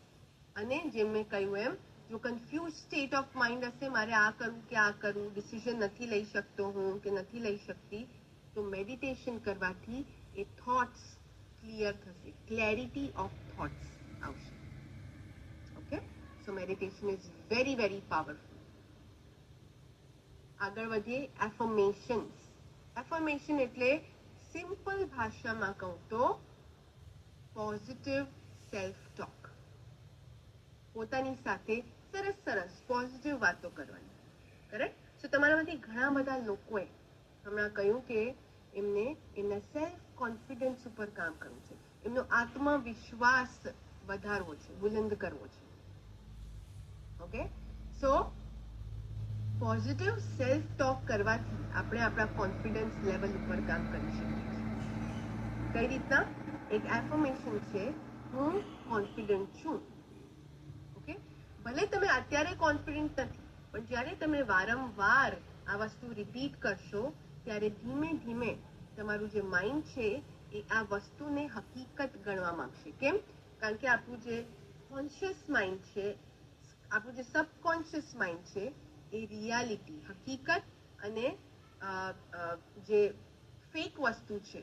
અને જેમ મેં કહ્યું એમ, જો કન્ફ્યુઝ સ્ટેટ ઓફ માઇન્ડ હશે, મારે આ કરવું કે આ કરવું, ડિસિઝન નથી લઈ શકતો હું કે નથી લઈ શકતી, તો મેડિટેશન કરવાથી એ થોટ્સ ક્લિયર થશે. ક્લેરિટી ઓફ થોટ્સ આવશે. Okay? So meditation is very very powerful. આગળ વધીએ. એફર્મેશન્સ. એફર્મેશન એટલે સિમ્પલ ભાષામાં કહું તો પોઝિટિવ સેલ્ફ ટોક. પોતાની સાથે સરસ સરસ પોઝિટિવ વાતો કરવાની. કરેક્ટ? સો તમારામાંથી ઘણા બધા લોકોએ હમણાં કહ્યું કે એમને એમના સેલ્ફ કોન્ફિડન્સ ઉપર કામ કરવું છે, એમનો આત્મવિશ્વાસ વધારવો છે, બુલંદ કરવો છે. ઓકે? સો પોઝિટિવ સેલ્ફ ટોક કરવાથી આપણે આપણા કોન્ફિડન્સ લેવલ ઉપર કામ કરી શકીએ છીએ. કઈ રીતના? એક એફર્મેશન છે, હું કોન્ફિડન્ટ છું. ઓકે? ભલે તમે અત્યારે કોન્ફિડન્ટ નથી, પણ જ્યારે તમે વારંવાર આ વસ્તુ રિપીટ કરશો ત્યારે ધીમે ધીમે તમારું જે માઇન્ડ છે એ આ વસ્તુને હકીકત ગણવા માંગશે. કેમ? કારણ કે આપણું જે કોન્શિયસ માઇન્ડ છે, આપણું જે સબકોન્શિયસ માઇન્ડ છે, એ રિયાલિટી, હકીકત અને જે ફેક વસ્તુ છે,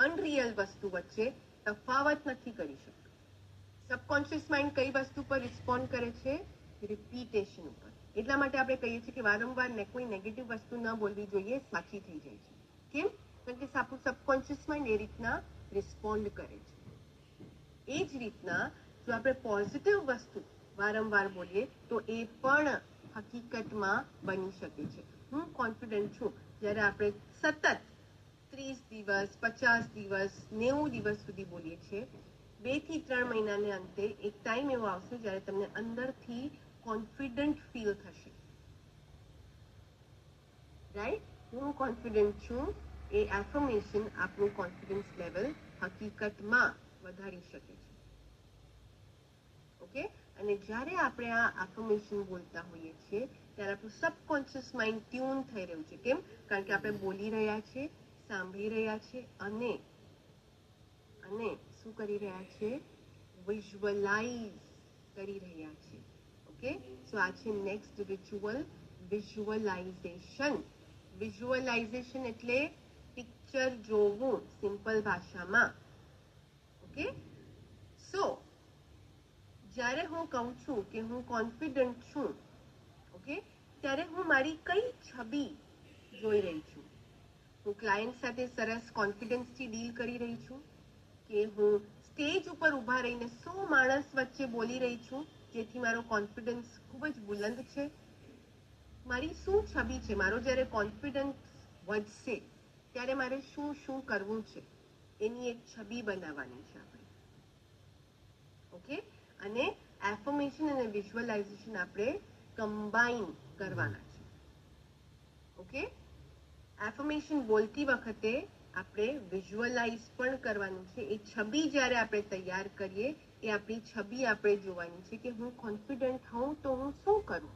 અનરિયલ વસ્તુ વચ્ચે તફાવત નથી કરી શકતું. સબકોન્શિયસ માઇન્ડ કઈ વસ્તુ પર રિસ્પોન્ડ કરે છે? રિપીટેશન ઉપર. એટલા માટે આપણે કહીએ છીએ કે વારંવાર કોઈ નેગેટિવ વસ્તુ ન બોલવી જોઈએ, સાચી થઈ જાય છે. કેમ? કારણ કે આપણું સબકોન્શિયસ માઇન્ડ એ રીતના રિસ્પોન્ડ કરે છે. એ જ રીતના જો આપણે પોઝિટિવ વસ્તુ વારંવાર બોલીએ તો એ પણ હકીકતમાં બની શકે છે. હું કોન્ફિડન્ટ છું. જ્યારે આપણે સતત 30 દિવસ, 50 દિવસ, 90 દિવસ સુધી બોલીએ છીએ. 2 થી 3 મહિનાને અંતે એક ટાઈમ એવો આવશે જ્યારે તમને અંદરથી કોન્ફિડન્ટ ફીલ થશે. રાઈટ? હું કોન્ફિડન્ટ છું. એ એફર્મેશન આપણું કોન્ફિડન્સ લેવલ હકીકતમાં વધારી શકે છે. ઓકે? અને જ્યારે આપણે આ એફર્મેશન બોલતા હોઈએ છીએ ત્યારે આપણું સબકોન્શિયસ માઇન્ડ ટ્યુન થઈ રહ્યું છે. કેમ? કારણ કે આપણે બોલી રહ્યા છીએ, સાંભળી રહ્યા છીએ અને શું કરી રહ્યા છીએ? વિઝ્યુઅલાઇઝ કરી રહ્યા છીએ. ઓકે? સો આ છે નેક્સ્ટ રિચ્યુઅલ, વિઝ્યુઅલાઇઝેશન. વિઝ્યુઅલાઇઝેશન એટલે પિક્ચર જોવું, સિમ્પલ ભાષામાં. ઓકે? સો જ્યારે હું કહું છું કે હું કોન્ફિડન્ટ છું, ઓકે, ત્યારે હું મારી કઈ છબી જોઈ રહી છું? હું ક્લાયન્ટ સાથે સરસ કોન્ફિડન્સથી ડીલ કરી રહી છું, કે હું સ્ટેજ ઉપર ઊભા રહીને 100 માણસ વચ્ચે બોલી રહી છું, જેથી મારો કોન્ફિડન્સ ખૂબ જ બુલંદ છે? મારી શું છબી છે? મારો જ્યારે કોન્ફિડન્સ વધશે ત્યારે મારે શું શું કરવું છે? એની એક છબી બનાવવાની છે આપણે. ઓકે? અને એફર્મેશન અને વિઝ્યુઅલાઇઝેશન આપણે કમ્બાઈન કરવાના છે. ઓકે? એફર્મેશન બોલતી વખતે આપણે વિઝ્યુઅલાઇઝ પણ કરવાનું છે. એ છબી જ્યારે આપણે તૈયાર કરીએ એ આપણી છબી આપણે જોવાની છે કે હું કોન્ફિડન્ટ હોઉં તો હું શું કરું?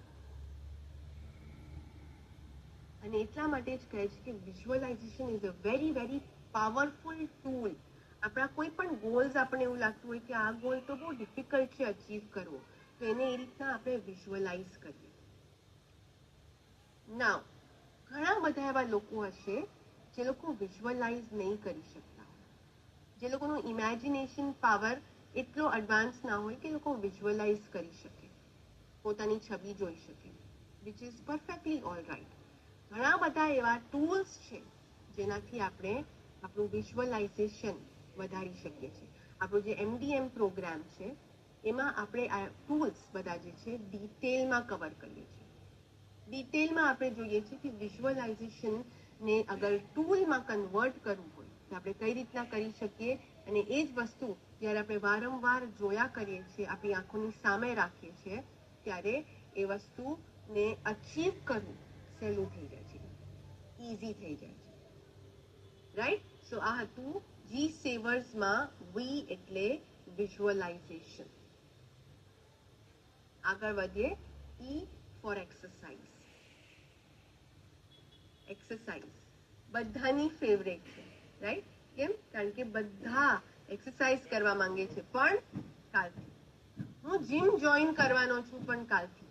અને એટલા માટે જ કહે છે કે visualisation is a very very powerful tool. આપણા કોઈ પણ ગોલ્સ આપણને એવું લાગતું હોય કે આ ગોલ તો બહુ ડિફિકલ્ટ છે અચીવ કરવો, તો એને એ રીતના આપણે વિઝ્યુઅલાઇઝ કરીએ. નાવ ઘણા બધા એવા લોકો હશે જે લોકો વિઝ્યુઅલાઇઝ નહીં કરી શકતા હોય, જે લોકોનું ઇમેજિનેશન પાવર એટલો એડવાન્સ ના હોય કે લોકો વિઝ્યુઅલાઇઝ કરી શકે, પોતાની છબી જોઈ શકે, which is perfectly all right. ઘણા બધા એવા ટૂલ્સ છે જેનાથી આપણે આપણું વિઝ્યુઅલાઇઝેશન વધારી શકીએ છીએ. આપણો જે MDM પ્રોગ્રામ છે એમાં આપણે આ ટૂલ્સ બધા જે છે ડિટેલમાં કવર કરીએ છીએ. ડિટેલમાં આપણે જોઈએ છીએ કે વિઝ્યુઅલાઇઝેશનને અગર ટૂલમાં કન્વર્ટ કરવું હોય તો આપણે કઈ રીતના કરી શકીએ, અને એ જ વસ્તુ જ્યારે આપણે વારંવાર જોયા કરીએ છીએ, આપણી આંખોની સામે રાખીએ છીએ, ત્યારે એ વસ્તુને અચીવ કરવું સહેલું થઈ જાય છે, ઇઝી થઈ જાય છે. રાઈટ? સો આ હતું જી સેવર્સમાં વી એટલે વિઝ્યુઅલાઇઝેશન. આગળ વધીએ. E for exercise. એક્સરસાઇઝ બધાની ફેવરેટ છે, રાઈટ? કેમ? કારણ કે બધા એક્સરસાઇઝ કરવા માંગે છે, પણ કાલથી. હું જીમ જોઈન કરવાનો છું, પણ કાલથી.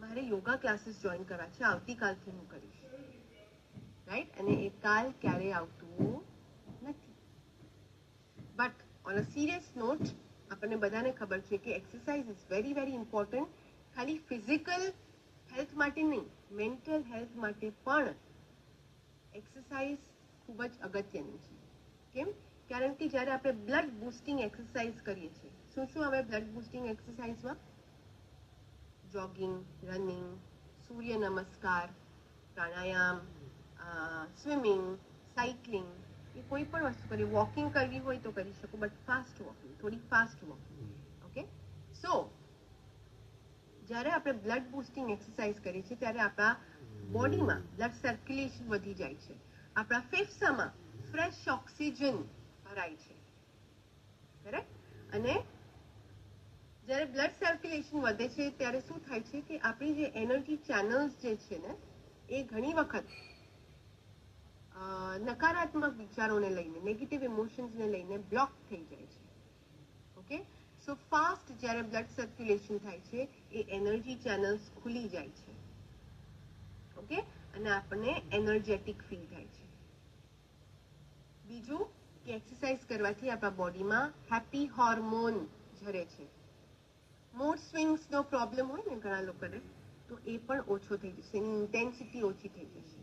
મારે યોગા ક્લાસીસ જોઈન કરવા છે, આવતીકાલથી હું કરીશ. રાઈટ? અને એ કાલ ક્યારે આવતું નથી. But on a serious note, આપણને બધાને ખબર છે કે exercise is very very important. ખાલી ફિઝિકલ હેલ્થ માટે નહીં, મેન્ટલ હેલ્થ માટે પણ એક્સરસાઇઝ ખૂબ જ અગત્યની છે. કેમ? કારણ કે જ્યારે આપણે બ્લડ બૂસ્ટિંગ એક્સરસાઇઝ કરીએ છીએ, શું આવે બ્લડ બૂસ્ટિંગ એક્સરસાઇઝમાં? જોગિંગ, રનિંગ, સૂર્ય નમસ્કાર, પ્રાણાયામ, સ્વિમિંગ, સાયકલિંગ, એ કોઈ પણ વસ્તુ કરી, વોકિંગ કરવી હોય તો કરી શકો, બટ ફાસ્ટ વોકિંગ, થોડી ફાસ્ટ વોકિંગ. ઓકે? સો જ્યારે આપણે બ્લડ બૂસ્ટિંગ એક્સરસાઇઝ કરીએ છીએ ત્યારે આપણા બોડીમાં બ્લડ સર્ક્યુલેશન વધી જાય છે, આપણા ફેફસામાં ફ્રેશ ઓક્સિજન ભરાય છે. કરેક્ટ? અને જ્યારે બ્લડ સર્ક્યુલેશન વધે છે ત્યારે શું થાય છે કે આપણી જે એનર્જી ચેનલ્સ જે છે ને એ ઘણી વખત નકારાત્મક વિચારોને લઈને, નેગેટિવ ઇમોશન્સને લઈને બ્લોક થઈ જાય છે. ઓકે? સો ફાસ્ટ જ્યારે બ્લડ સર્ક્યુલેશન થાય છે એ એનર્જી ચેનલ્સ ખુલી જાય છે. ઓકે? અને આપણને એનર્જેટિક ફીલ થાય છે. બીજું કે એક્સરસાઇઝ કરવાથી આપણા બોડીમાં હેપી હોર્મોન ઝરે છે. મૂડ સ્વિંગ્સનો પ્રોબ્લેમ હોય ને ઘણા લોકોને, તો એ પણ ઓછો થઈ જશે, એની ઇન્ટેન્સિટી ઓછી થઈ જશે.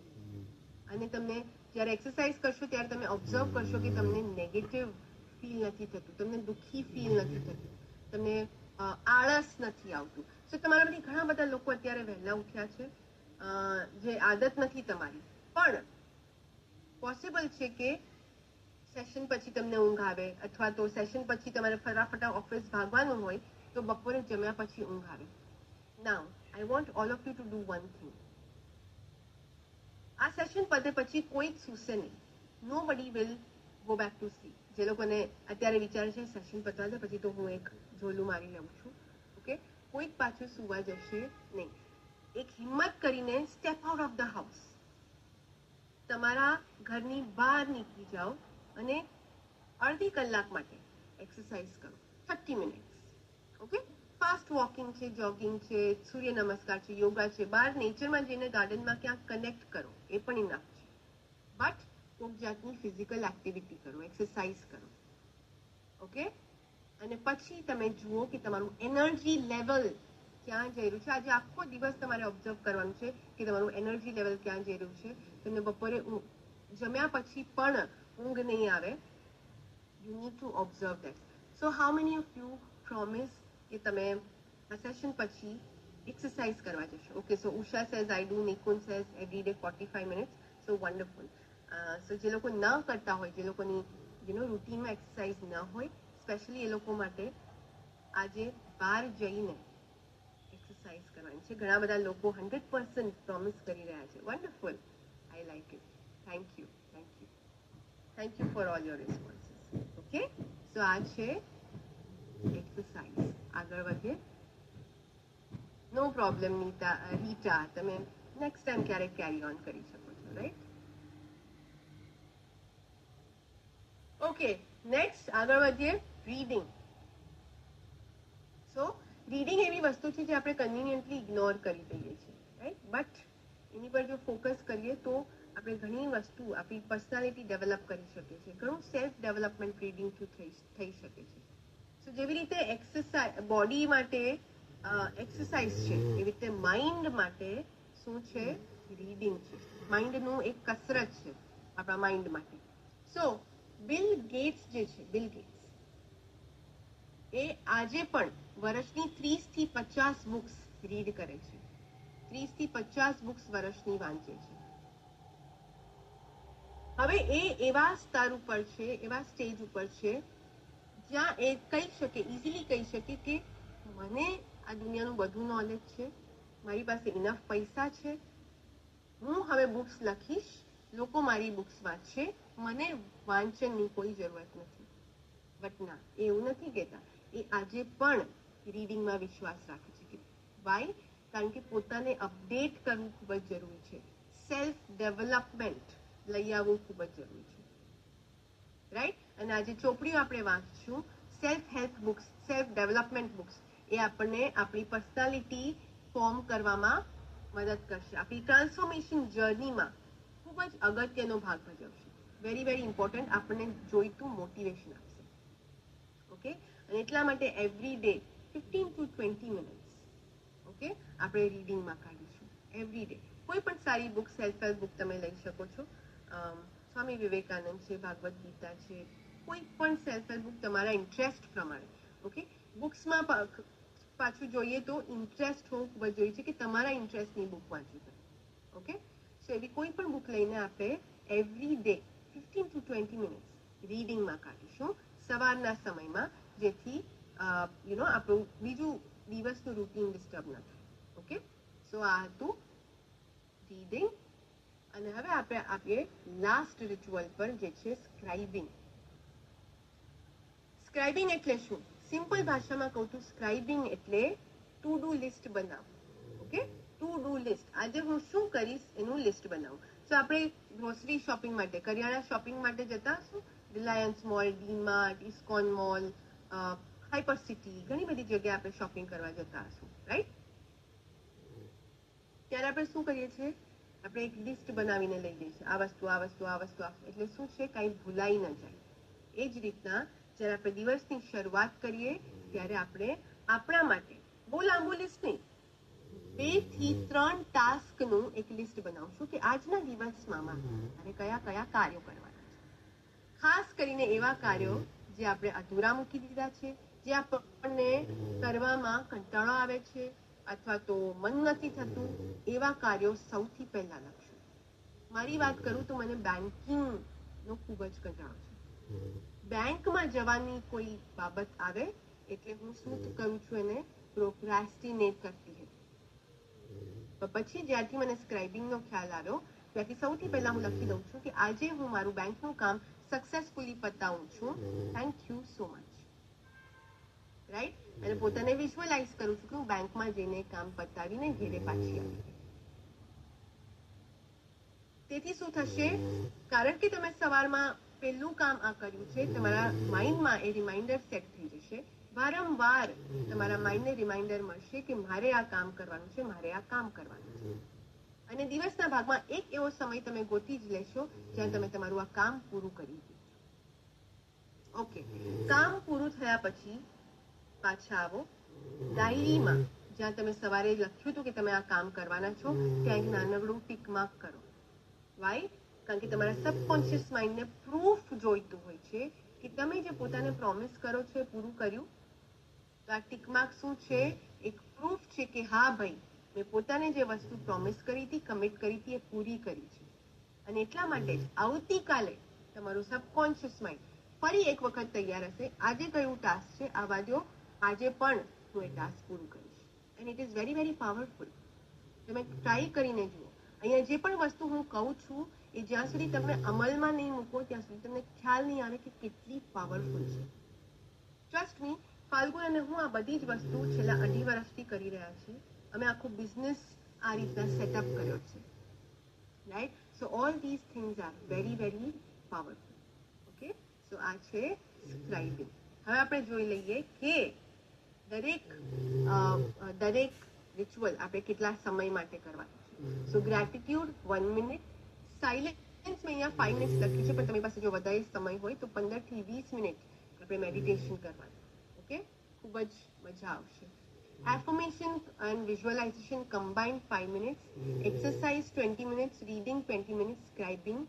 અને તમને જ્યારે એક્સરસાઇઝ કરશો ત્યારે તમે ઓબ્ઝર્વ કરશો કે તમને નેગેટિવ ફીલ નથી થતું, તમને દુઃખી ફીલ નથી થતું, તમને આળસ નથી આવતું. સો તમારામાંથી ઘણા બધા લોકો અત્યારે વહેલા ઉઠ્યા છે, જે આદત નથી તમારી, પણ પોસિબલ છે કે સેશન પછી તમને ઊંઘ આવે, અથવા તો સેશન પછી તમારે ફટાફટ ઓફિસ ભાગવાનું હોય તો બપોરે જમ્યા પછી ઊંઘ આવે. Now I want all of you to do one thing. આ સેશન પતે પછી કોઈ સૂશે નહીં. Nobody will go back to sleep. જે લોકોને અત્યારે વિચારે છે સેશન પતવા દે પછી તો હું એક ઝોલું મારી લઉં છું, ઓકે, કોઈ પાછું સુવા જશે નહીં. એક હિંમત કરીને step out of the house. તમારા ઘરની બહાર નીકળી જાઓ અને અડધી કલાક માટે એક્સરસાઇઝ કરો, 30 મિનિટ્સ. ઓકે, ફાસ્ટ વોકિંગ છે, જોગિંગ છે, સૂર્ય નમસ્કાર છે, યોગા છે, બહાર નેચરમાં જઈને ગાર્ડનમાં ક્યાંક કનેક્ટ કરો, એ પણ ઇનફ છે. બટ કોઈક જાતની ફિઝિકલ એક્ટિવિટી કરો, એક્સરસાઇઝ કરો. ઓકે, અને પછી તમે જુઓ કે તમારું એનર્જી લેવલ ક્યાં જઈ રહ્યું છે. આજે આખો દિવસ તમારે ઓબ્ઝર્વ કરવાનું છે કે તમારું એનર્જી લેવલ ક્યાં જઈ રહ્યું છે. તમને બપોરે જમ્યા પછી પણ ઊંઘ નહીં આવે. You need to observe that. So how many of you promise કે તમે આ સેશન પછી એક્સરસાઇઝ કરવા જશો? Okay, so Usha says I do, Nikunj says every day 45 minutes. So wonderful. So જે લોકો ન કરતા હોય, જે લોકોની રૂટીનમાં એક્સરસાઇઝ ન હોય, સ્પેશિયલી એ લોકો માટે આજે બહાર જઈને એક્સરસાઇઝ કરવાની છે. ઘણા બધા લોકો 100% પ્રોમિસ કરી રહ્યા છે. Wonderful, I like it. Thank you, thank you, thank you for all your responses. Okay, so આ છે એક્સરસાઇઝ. આગળ વધીએ. નો પ્રોબ્લેમ રીટા, તમે નેક્સ્ટ ટાઈમ ક્યારેક કેરી ઓન કરી શકો છો, રાઈટ? ઓકે, નેક્સ્ટ આગળ વધીએ. રીડિંગ. સો રીડિંગ એવી વસ્તુ છે જે આપણે કન્વિનિયન્ટલી ઇગ્નોર કરી દઈએ છીએ, રાઈટ? બટ એની પર જો ફોકસ કરીએ તો આપણે ઘણી વસ્તુ આપણી પર્સનાલિટી ડેવલપ કરી શકીએ છીએ. ઘણું સેલ્ફ ડેવલપમેન્ટ રીડિંગથી થઈ શકે છે. સો જેવી રીતે એક્સરસાઇઝ બોડી માટે એક્સરસાઇઝ છે, એવી રીતે માઇન્ડ માટે શું છે? રીડિંગ છે. માઇન્ડનું એક કસરત છે આપણા માઇન્ડ માટે. સો બિલ ગેટ્સ જે છે, બિલ ગેટ્સ એ આજે પણ વર્ષની 30 થી 50 બુક્સ રીડ કરે છે. 30 થી 50 બુક્સ વર્ષની વાંચે છે. હવે એ એવા સ્તર ઉપર છે, એવા સ્ટેજ ઉપર છે જ્યાં એ કહી શકે, ઇઝીલી કહી શકે કે મને આ દુનિયાનું બધું નોલેજ છે, મારી પાસે ઇનફ પૈસા છે, હું હવે બુક્સ લખીશ, લોકો મારી બુક્સ વાંચશે, મને વાંચનની કોઈ જરૂરત નથી. બટ ના, એવું નથી કહેતા. એ આજે પણ રીડિંગમાં વિશ્વાસ રાખે છે. વાય? કારણ કે પોતાને અપડેટ કરવું ખૂબ જ જરૂરી છે. સેલ્ફ ડેવલપમેન્ટ લઈ આવવું ખૂબ જ જરૂરી છે, રાઈટ? અને આજે ચોપડીઓ આપણે વાંચશું, self help books, self development books, એ આપણને આપણી પર્સનાલિટી ફોર્મ કરવામાં મદદ કરશે. આપણી ટ્રાન્સફોર્મેશન જર્નીમાં ખૂબ જ અગત્યનો ભાગ ભજવશે. Very very important. આપણને જોઈતું મોટિવેશન આપશે. ઓકે, અને એટલા માટે every day 15 to 20 minutes, okay, આપણે રીડિંગમાં કાઢીશું એવરી ડે. કોઈ પણ સારી બુક, સેલ્ફ હેલ્પ બુક તમે લઈ શકો છો. સ્વામી વિવેકાનંદ છે, ભાગવત ગીતા છે, કોઈ પણ સેલ્ફ હેલ્પ બુક તમારા ઇન્ટરેસ્ટ પ્રમાણે. ઓકે, બુક્સમાં પાછું જોઈએ તો ઇન્ટરેસ્ટ હોવું ખૂબ જ જરૂરી છે કે તમારા ઇન્ટરેસ્ટની બુક વાંચી શકો. ઓકે, સો એવી કોઈ પણ બુક લઈને આપણે એવરી ડે 15 to 20 મિનિટ્સ રીડિંગમાં કાઢીશું સવારના સમયમાં, જેથી આપણું બીજું દિવસનું રૂટીન ડિસ્ટર્બ ન થાય. ઓકે, સો આ હતું રીડિંગ. અને હવે આપણે આપીએ લાસ્ટ રિચ્યુઅલ પર, જે છે સ્ક્રાઇબિંગ. સ્ક્રાઇબિંગ એટલે શું? સિમ્પલ ભાષામાં કહું તો સ્ક્રાઇબિંગ એટલે ટુ ડુ લિસ્ટ બનાવવું. Okay, to do list. આજે હું શું કરીશ એનું લિસ્ટ બનાવું. તો આપણે ગ્રોસરી શોપિંગ માટે, કરિયાણા શોપિંગ માટે જતા હશું, Reliance mall, DMart, ISKCON mall, Hyper City, ઘણી બધી જગ્યાએ આપણે શોપિંગ કરવા જતા હશું, રાઈટ? ત્યારે આપણે શું કરીએ છીએ? આપણે એક લિસ્ટ બનાવીને લઈ જઈએ છીએ. આ વસ્તુ, આ વસ્તુ, આ વસ્તુ, એટલે શું છે? કાંઈ ભૂલાઈ ન જાય. એ જ રીતના જ્યારે આપણે દિવસની શરૂઆત કરીએ ત્યારે આપણે આપણા માટે બહુ લાંબુ લિસ્ટ નહીં, 2 થી 3 ટાસ્કનું એક લિસ્ટ બનાવશું કે આજના દિવસમાં મારે કયા કયા કાર્યો કરવાના છે. ખાસ કરીને એવા કાર્યો જે આપણે અધૂરા મૂકી દીધા છે, જે આપણને કરવામાં કંટાળો આવે છે અથવા તો મન નથી થતું, એવા કાર્યો સૌથી પહેલા લખશું. મારી વાત કરું તો મને બેન્કિંગનો ખૂબ જ કંટાળો છે. બેંકમાં જવાની કોઈ બાબત આવે એટલે હું શું કરું છું, એને પ્રોક્રાસ્ટિનેટ કરતી હતી. પછી જ્યારથી મને સ્ક્રાઇબિંગનો ખ્યાલ આવ્યો ત્યારથી સૌથી પહેલા હું લખી દઉં છું કે આજે હું મારું બેંકનું કામ સક્સેસફુલી પતાવું છું. Thank you so much. Right? અને પોતાને વિઝ્યુઅલાઇઝ કરું છું કે હું બેંકમાં જઈને કામ પતાવીને ઘેરે પાછી આવી. તેથી શું થશે? કારણ કે તમે સવારમાં પહેલું કામ આ કર્યું છે, તમારા માઇન્ડમાં એ રિમાઇન્ડર સેટ થઈ જશે. વારંવાર તમારા માઇન્ડને રિમાઇન્ડર મળશે કે મારે આ કામ કરવાનું છે, મારે આ કામ કરવાનું છે. અને દિવસના ભાગમાં એક એવો સમય તમે ગોતી જ લેશો જ્યાં તમે તમારું આ કામ પૂરું કરી દો. ઓકે, કામ પૂરું થયા પછી પાછા આવો ડાયરીમાં, જ્યાં તમે સવારે લખ્યું હતું કે તમે આ કામ કરવાના છો, ત્યાં એક નાનકડું ટીક માર્ક કરો. વાય? કારણ કે તમારા સબકોન્શિયસ માઇન્ડને પ્રૂફ જોઈતું હોય છે કે તમે જે પોતાને પ્રોમિસ કરો છો એ પૂરું કર્યું. તો આ ટીક માર્ક શું છે? એક પ્રૂફ છે કે હા ભાઈ, મેં પોતાને જે વસ્તુ પ્રોમિસ કરી હતી, કમિટ કરી હતી, એ પૂરી કરી છે. અને એટલા માટે જ આવતીકાલે તમારું સબકોન્શિયસ માઇન્ડ ફરી એક વખત તૈયાર હશે. આજે કયું ટાસ્ક છે, આવા દો, આજે પણ હું એ ટાસ્ક પૂરું કરીશ. And it is very very powerful. તમે ટ્રાય કરીને જુઓ. અહીંયા જે પણ વસ્તુ હું કહું છું એ જ્યાં સુધી તમે અમલમાં નહીં મૂકો ત્યાં સુધી તમને ખ્યાલ નહીં આવે કે કેટલી પાવરફુલ છે. ટ્રસ્ટ મી, ફાલ્ગુન અને હું આ બધી જ વસ્તુ છેલ્લા 2.5 વર્ષથી કરી રહ્યા છીએ. અમે આખું બિઝનેસ આ રીતના સેટઅપ કર્યો છે. Right? So all these things are very very powerful. Okay, so આ છે સ્ક્રાઇબિંગ. હવે આપણે જોઈ લઈએ કે દરેક રિચ્યુઅલ આપણે કેટલા સમય માટે કરવાનું છે. સો ગ્રેટિટ્યુડ 1 મિનિટ, સાયલેન્સ મેં અહીંયા 5 મિનિટ્સ લખ્યું છે, પણ તમારી પાસે જો વધારે સમય હોય તો 15 થી 20 મિનિટ આપણે મેડિટેશન કરવાનું. ઓકે, ખૂબ જ મજા આવશે. Affirmation and visualization combined 5 minutes, exercise 20 minutes, reading 20 minutes, scribing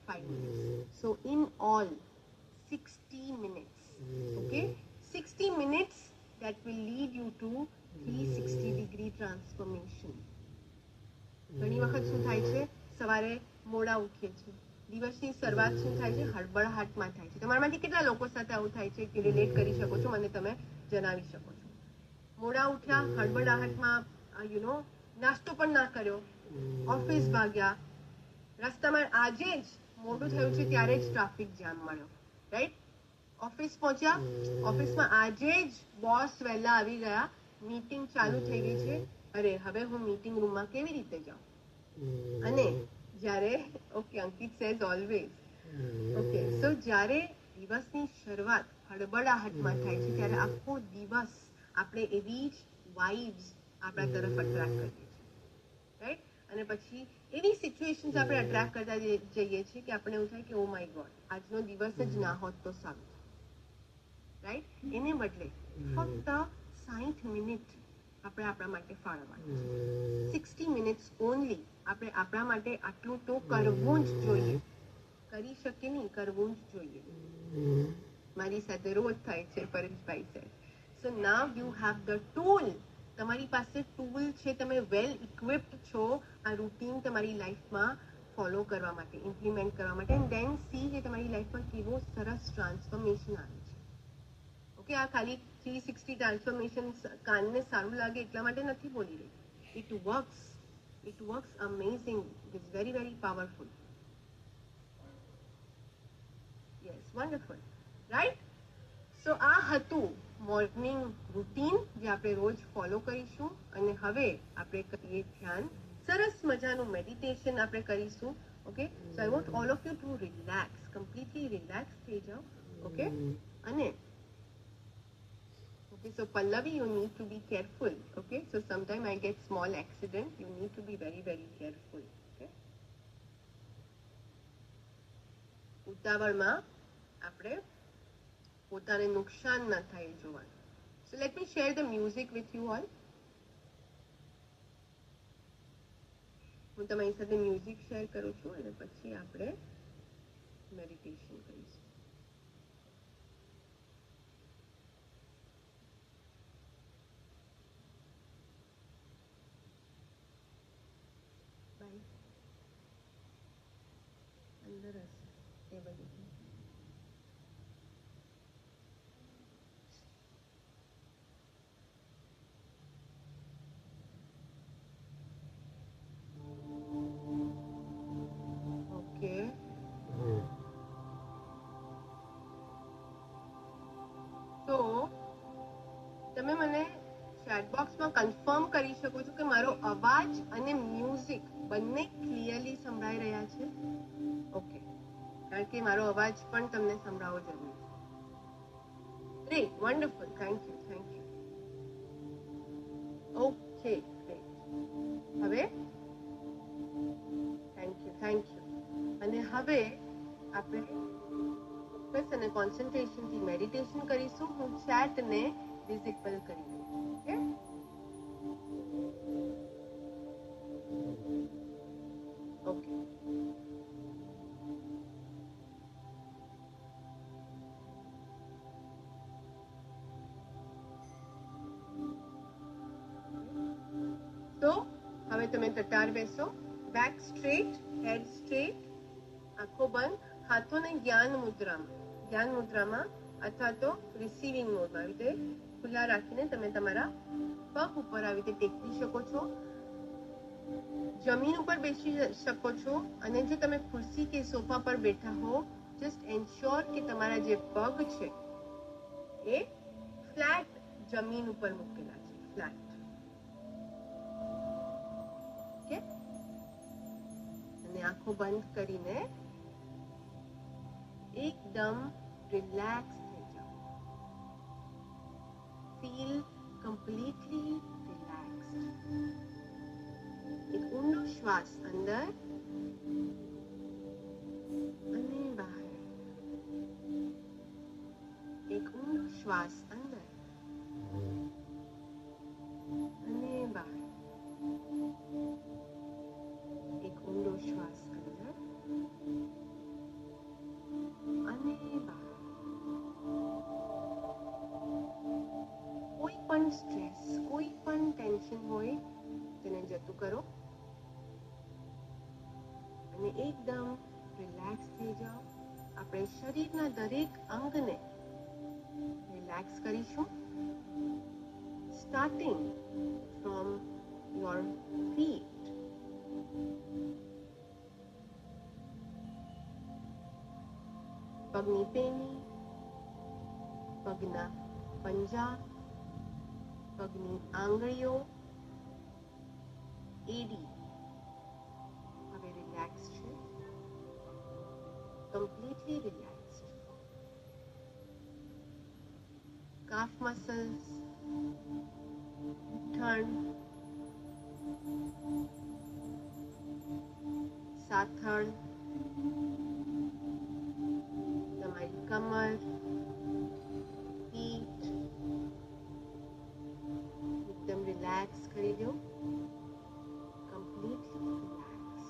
5 minutes. So in all 60 minutes. Okay, 60 minutes that will lead you to 360-degree transformation. ઘણી વખત શું થાય છે, સવારે મોડા ઉઠીએ છીએ, દિવસની શરૂઆત શું થાય છે, હળબળાહટમાં થાય છે. તમારામાંથી કેટલા લોકો સાથે આવું થાય છે કે રિલેટ કરી શકો છો? મને તમે જણાવી શકો છો. મોડા ઉઠ્યા, હળબળાહટમાં નાસ્તો પણ ના કર્યો, ઓફિસ ભાગ્યા, રસ્તામાં આજે જ મોડું થયું છે ત્યારે જ ટ્રાફિક જામ મળ્યો. રાઈટ? ઓફિસ પહોંચ્યા, ઓફિસમાં આજે જ બોસ વહેલા આવી ગયા, મીટિંગ ચાલુ થઈ ગઈ છે, અરે હવે હું મીટિંગ રૂમમાં કેવી રીતે જાઉં? અને જ્યારે અંકિત સેઝ ઓલવેઝ, ઓકે, સો જ્યારે દિવસની શરૂઆત હળબળાહટમાં થાય છે ત્યારે આખો દિવસ આપણે એવી જ વાઇબ્સ આપણા તરફ અટ્રેક્ટ કરીએ છીએ. રાઈટ? અને પછી એવી સિચ્યુએશન્સ આપણે અટ્રેક્ટ કરતા જઈએ છીએ કે આપણે એવું થાય કે ઓ માય ગોડ, આજનો દિવસ જ ના હોત તો સારું. રાઈટ? એને બદલે ફક્ત 60 મિનિટ આપણે આપણા માટે ફાળવવાનું છે. 60 મિનિટ્સ ઓનલી આપણે આપણા માટે આટલું તો કરવું જ જોઈએ. કરી શકીએ નહીં, કરવું જ જોઈએ. મારી સાથે રોજ થાય છે, પરેશભાઈ સાહેબ. So now you have the tool. તમારી પાસે ટૂલ છે, તમે વેલ ઇક્વિપ્ડ છો આ રૂટીન તમારી લાઈફમાં ફોલો કરવા માટે, ઇમ્પ્લિમેન્ટ કરવા માટે. એન્ડ ધેન સી કે તમારી લાઈફમાં કેવો સરસ ટ્રાન્સફોર્મેશન આવે છે. ઓકે, આ ખાલી 360 ટ્રાન્સફોર્મેશન કાનને સારું લાગે એટલા માટે નથી બોલી રહી. It works amazing. It is very very powerful. Yes, wonderful. Right? So આ હતું મોર્નિંગ રૂટીન જે આપણે રોજ ફોલો કરીશું. અને હવે આપણે કરીએ ધ્યાન. સરસ મજાનું મેડિટેશન આપણે કરીશું. Okay, so I want all of you to relax, completely relax થઈ જાઓ. ઓકે, અને okay, so Pallavi, you need to be careful. Okay, so sometimes I get small accident. You need to be very very careful. Okay, ઉતાવળમાં આપણે પોતાને નુકસાન ન થાય જોવાનું. So let me share the music with you all. હું તમારી સાથે મ્યુઝિક શેર કરું છું અને પછી આપણે મેડિટેશન કરીશું. બાય. અંદર હશે એ બધું. તમે મને ચેટ બોક્સમાં કન્ફર્મ કરી શકો છો કે મારો અવાજ અને મ્યુઝિક બંને ક્લિયરલી સંભળાઈ રહ્યા છે? ઓકે, કારણ કે મારો અવાજ પણ તમને સંભળાવવો જરૂરી છે. Great, wonderful, thank you. Okay, great. હવે થેન્ક યુ. અને હવે આપણે ફોકસ અને કોન્સન્ટ્રેશનથી મેડિટેશન કરીશું. હું ચેટને ડિસેબલ કરી દઉં છું. ઓકે, તો હવે તમે તટાર બેસો. બેક સ્ટ્રેટ, હેડ સ્ટ્રેટ, આંખો બંધ, હાથોને જ્ઞાન મુદ્રામાં અથવા તો રિસીવિંગ મોડમાં આવી રીતે ખુલ્લા રાખીને તમે તમારા પગ ઉપર આવી રીતે ટેકવી શકો છો. જમીન ઉપર બેસી શકો છો. અને જો તમે ખુરશી કે સોફા પર બેઠા હો, જસ્ટ એન્શ્યોર કે તમારા જે પગ છે એ ફ્લેટ જમીન ઉપર મૂકેલા છે, ફ્લેટ. ઓકે, અને આંખો બંધ કરીને એકદમ રિલેક્સ થઈ જાઓ. Feel completely relaxed. એક ઊંડો શ્વાસ અંદર અને બહાર. એક ઊંડો શ્વાસ અંદર અને બહાર. એક ઊંડો શ્વાસ અંદર અને બહાર. કોઈ પણ સ્ટ્રેસ, કોઈ પણ ટેન્શન હોય તેને જતું કરો અને એકદમ રિલેક્સ થઈ જાઓ. આપણે શરીરના દરેક અંગને રિલેક્સ કરીશું. Starting from your feet. પગની પેની, પગના પંજા, પગની આંગળીઓ, એડી હવે રિલેક્સ છે, કમ્પ્લીટલી રિલેક્સ્ડ. કાફ મસલ્સ, ઠણ, સાથળ, તમારી કમર, પીઠ એકદમ રિલેક્સ કરી દો. Completely relax.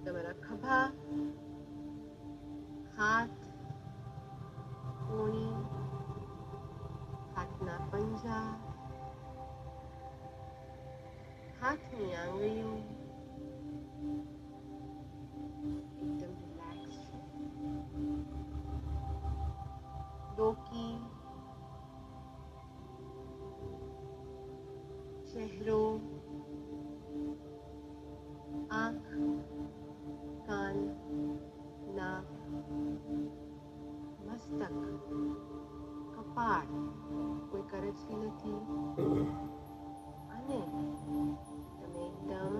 તમારા ખભા, હાથ, કોણી, હાથના પંજા, હાથની આંગળીઓ એકદમ રિલેક્સ છે. ડોકી, ચહેરો, આંખ, કાન, નાક, મસ્તક, કપાળ, કોઈ કરચલી નથી. અને તમે એકદમ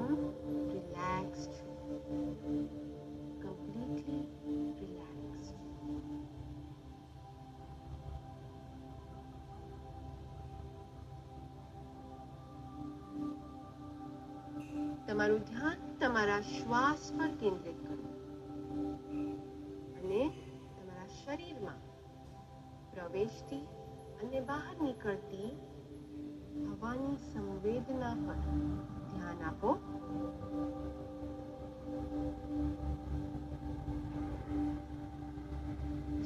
રિલેક્સ્ડ છો, કમ્પ્લીટલી રિલેક્સ્ડ. તમારું ધ્યાન તમારા શ્વાસ પર કેન્દ્રિત કરો અને તમારા શરીરમાં પ્રવેશતી અને બહાર નીકળતી હવાની સંવેદના પર ધ્યાન આપો.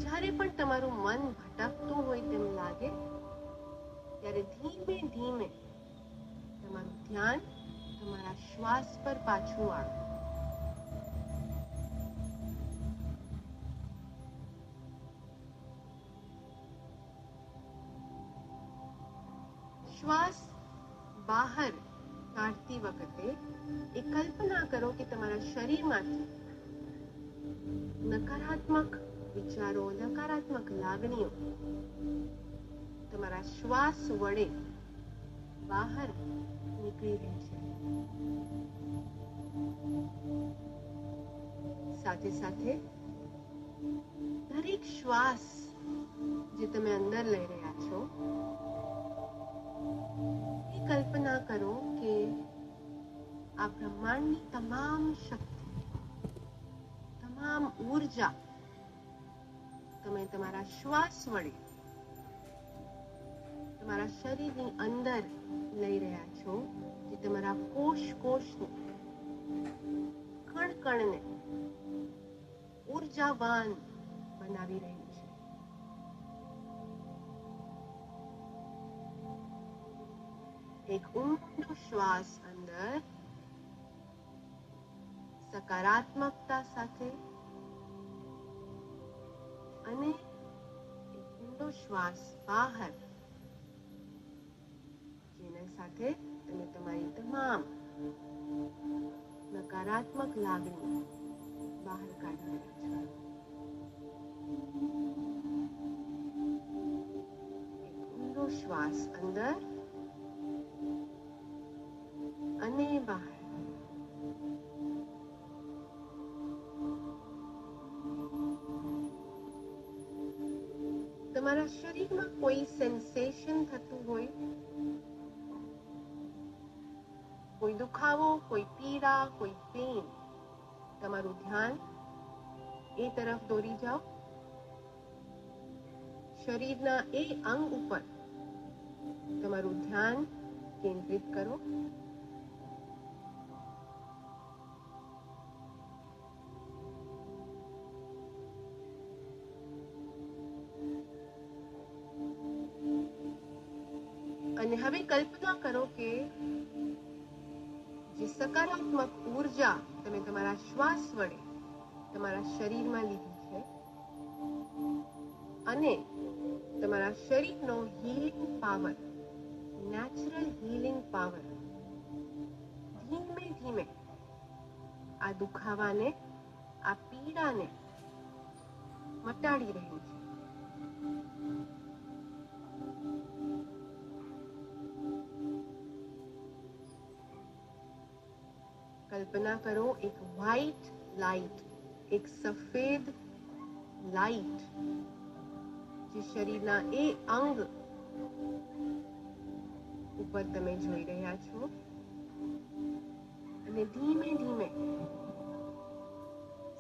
જ્યારે પણ તમારું મન ભટકતું હોય તેમ લાગે ત્યારે ધીમે ધીમે તમારું ધ્યાન તમારા શ્વાસ પર પાછું વાળો. શ્વાસ બહાર કાઢતી વખતે એ કલ્પના કરો કે તમારા શરીરમાંથી નકારાત્મક વિચારો, નકારાત્મક લાગણીઓ તમારા શ્વાસ વડે બહાર નીકળી રહી છે. સાથે સાથે દરેક શ્વાસ જે તમે અંદર લઈ રહ્યા છો, એ કલ્પના કરો કે આ બ્રહ્માંડની તમામ શક્તિ, તમામ ઉર્જા તમે તમારા શ્વાસ વડે તમારા શરીરની અંદર લઈ રહ્યા છો, જે તમારા કોષને, કણ કણને ઉર્જાવાન બનાવી રહ્યું છે. એક ઊંડો શ્વાસ અંદર સકારાત્મકતા સાથે અને એક ઊંડો શ્વાસ બહાર, જેના સાથે તમે તમારી તમામ નકારાત્મક લાગણી બહાર કાઢી રહ્યા છો. એક ઊંડો શ્વાસ અંદર અને બહાર. તમારા શરીરમાં કોઈ સેન્સેશન થતું હોય, કોઈ દુખાવો, કોઈ પીડા, કોઈ પેઇન, તમારું ધ્યાન એ તરફ દોરી જાઓ. શરીરના એ અંગ ઉપર તમારું ધ્યાન કેન્દ્રિત કરો. અને હવે કલ્પના કરો કે જે સકારાત્મક ઉર્જા તમે તમારા શ્વાસ વડે તમારા શરીરમાં લીધી છે, અને તમારા શરીરનો healing power, natural healing power ધીમે ધીમે આ દુખાવાને, આ પીડાને મટાડી રહ્યું છે. કલ્પના કરો એક વ્હાઇટ લાઇટ, એક સફેદ લાઇટ જે શરીરના એ અંગ ઉપર તમે જોઈ રહ્યા છો, અને ધીમે ધીમે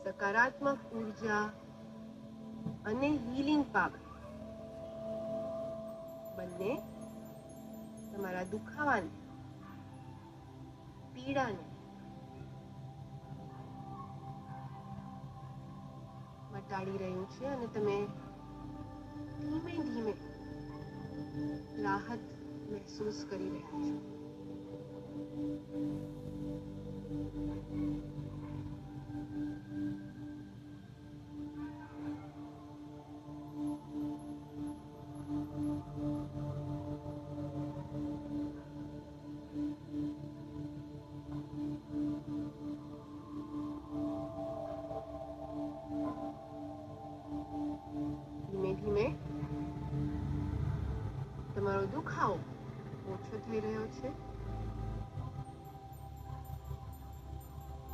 સકારાત્મક ઉર્જા અને હીલિંગ પાવર બંને તમારા દુખાવાને, પીડાને મટાડી રહ્યું છે, અને તમે ધીમે ધીમે રાહત મહેસૂસ કરી રહ્યા છો. ધીમે ધીમે તમારો દુખાવો ઓછો થઈ રહ્યો છે,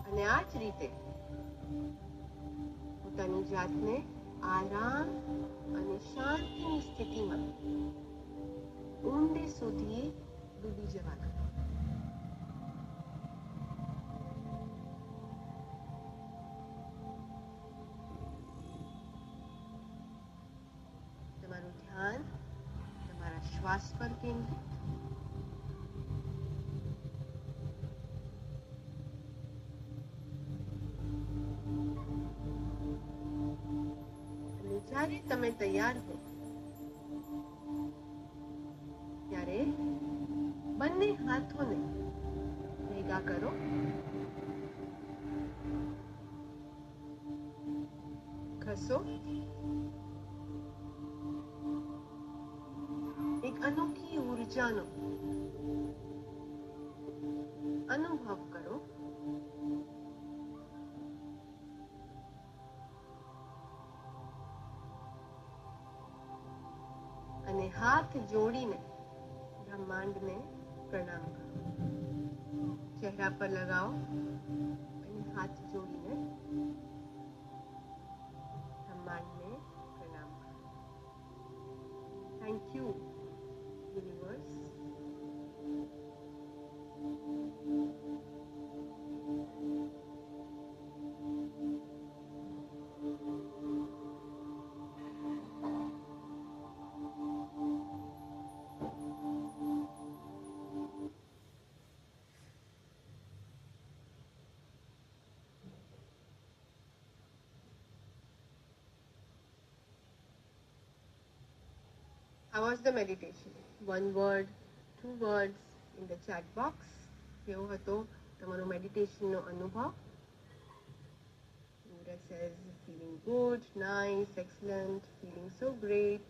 અને આ જ રીતે પોતાની જાતને આરામ અને શાંતિની સ્થિતિમાં ઊંડે સુધી ડૂબી જવા દો. તમારું ધ્યાન તમારા શ્વાસ પર કેન્દ્રિત. અને જ્યારે તમે તૈયાર હો ત્યારે બંને હાથોને ભેગા કરો. ખસો. એક અનોખી ઉર્જાનો અનુભવ કરો. હાથ જોડીને બ્રહ્માંડને પ્રણામ કરો. ચહેરા પર લગાવો અને હાથ જોડીને બ્રહ્માંડને પ્રણામ કરો. Thank you universe. How was the meditation? One word, 2 words in the chat box. કેવો હતો તમારો મેડિટેશનનો અનુભવ? Buddha says, feeling good, nice, excellent, feeling so great,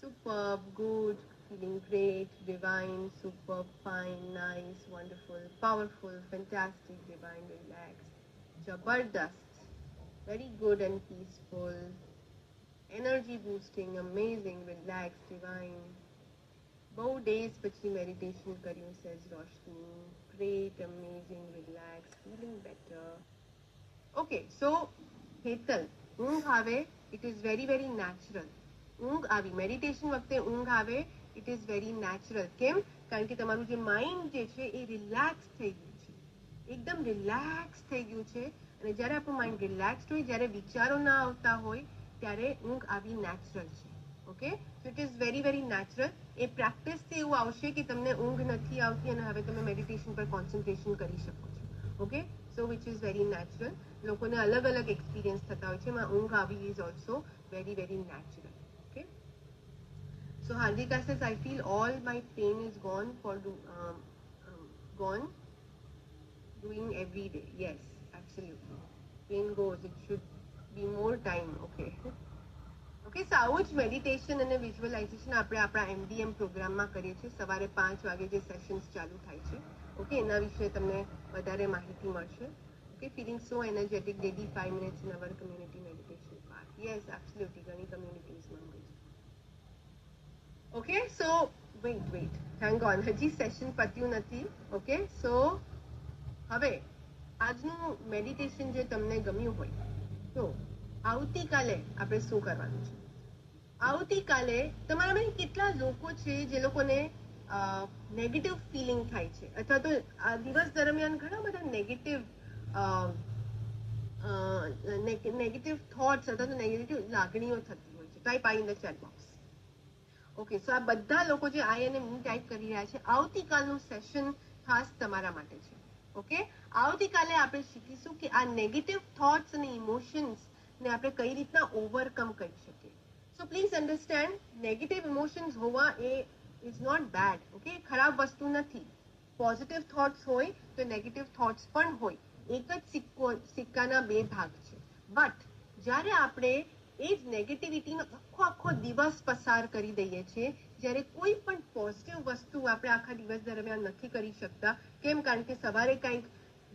superb, good, feeling great, divine, superb, fine, nice, wonderful, powerful, fantastic, divine, relaxed, jabardast, very good and peaceful, energy boosting, amazing, relaxed, divine. Bow days પછી meditation કર્યું, says Roshni. Great, amazing, relaxed, feeling better. Okay, so Hetal, ઊંઘ આવે, it is very very natural. ઊંઘ આવી, meditation વખતે ઊંઘ આવે, it is very natural. કેમ? કારણ કે તમારું જે માઇન્ડ જે છે એ રિલેક્સ થઈ ગયું છે, એકદમ રિલેક્સ થઈ ગયું છે. અને જ્યારે આપણું માઇન્ડ રિલેક્સ્ડ હોય, જ્યારે વિચારો ના આવતા હોય, ત્યારે ઊંઘ આવી નેચરલ છે. Okay, so it is very very natural. એ પ્રેક્ટિસથી એવું આવશે કે તમને ઊંઘ નથી આવતી અને હવે તમે મેડિટેશન પર કોન્સન્ટ્રેશન કરી શકો છો. Okay, so which is very natural. લોકોને અલગ અલગ એક્સપિરિયન્સ થતા હોય છે, એમાં ઊંઘ આવી is also very very natural. Okay, so Hardika says, I feel all my pain is gone for gone doing every day. Yes, absolutely. Pain goes, it should be more time. Okay. Okay, so આવું જ meditation અને visualisation આપણે આપણા MDM પ્રોગ્રામમાં કરીએ છીએ. સવારે 5 વાગે જે સેશન્સ ચાલુ થાય છે, ઓકે, એના વિશે તમને વધારે માહિતી મળશે. Okay, feeling so energetic daily 5 minutes in our community meditation part. Yes, absolutely, ઘણી કમ્યુનિટીઝમાં હોય છે. Okay, so wait hang on, હજી સેશન પત્યું નથી. ઓકે, સો હવે આજનું મેડિટેશન જે તમને ગમ્યું હોય, તો આવતીકાલે આપણે શું કરવાનું છે? આવતીકાલે તમારામાંથી કેટલા લોકો છે જે લોકોને નેગેટિવ ફિલિંગ થાય છે, અથવા તો આ દિવસ દરમિયાન ઘણા બધા નેગેટિવ થોટ્સ અથવા તો નેગેટિવ લાગણીઓ થતી હોય છે? Type I in the chat box. Okay, so આ બધા લોકો જે આઈ અને મી ટાઈપ કરી રહ્યા છે, આવતીકાલનું સેશન ખાસ તમારા માટે છે. ઓકે, આવતીકાલે આપણે શીખીશું કે આ નેગેટિવ થોટ્સ અને ઇમોશન્સ ને આપણે કઈ રીતના ઓવરકમ કરી શકીએ. So please understand, negative emotions હોવા એ ઇઝ નોટ બેડ. ઓકે, ખરાબ વસ્તુ નથી. પોઝિટિવ થોટ્સ હોય તો નેગેટિવ થોટ્સ પણ હોય, એક જ સિક્કાના બે ભાગ છે. બટ જ્યારે આપણે એ જ નેગેટિવિટીનો આખો દિવસ પસાર કરી દઈએ છીએ, જ્યારે કોઈ પણ પોઝિટિવ વસ્તુ આપણે આખા દિવસ દરમિયાન નથી કરી શકતા. કેમ? કારણ કે સવારે કંઈક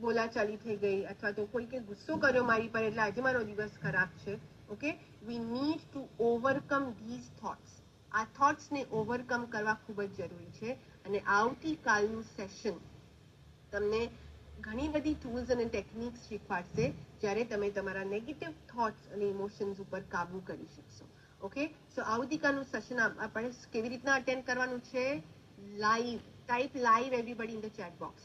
બોલાચાલી થઈ ગઈ, અથવા તો કોઈકે ગુસ્સો કર્યો મારી પર, એટલે આજે મારો દિવસ ખરાબ છે. Okay, we need to overcome these thoughts. આ થોટ્સને ઓવરકમ કરવા ખૂબ જ જરૂરી છે. અને આવતીકાલનું સેશન તમને ઘણી બધી ટૂલ્સ અને ટેકનિક્સ શીખવાડશે, જ્યારે તમે તમારા નેગેટિવ થોટ્સ અને ઇમોશન્સ ઉપર કાબુ કરી શકશો. ઓકે, સો આવતીકાલનું સેશન આપણે કેવી રીતના અટેન્ડ કરવાનું છે? Live. Type live everybody in the chat box.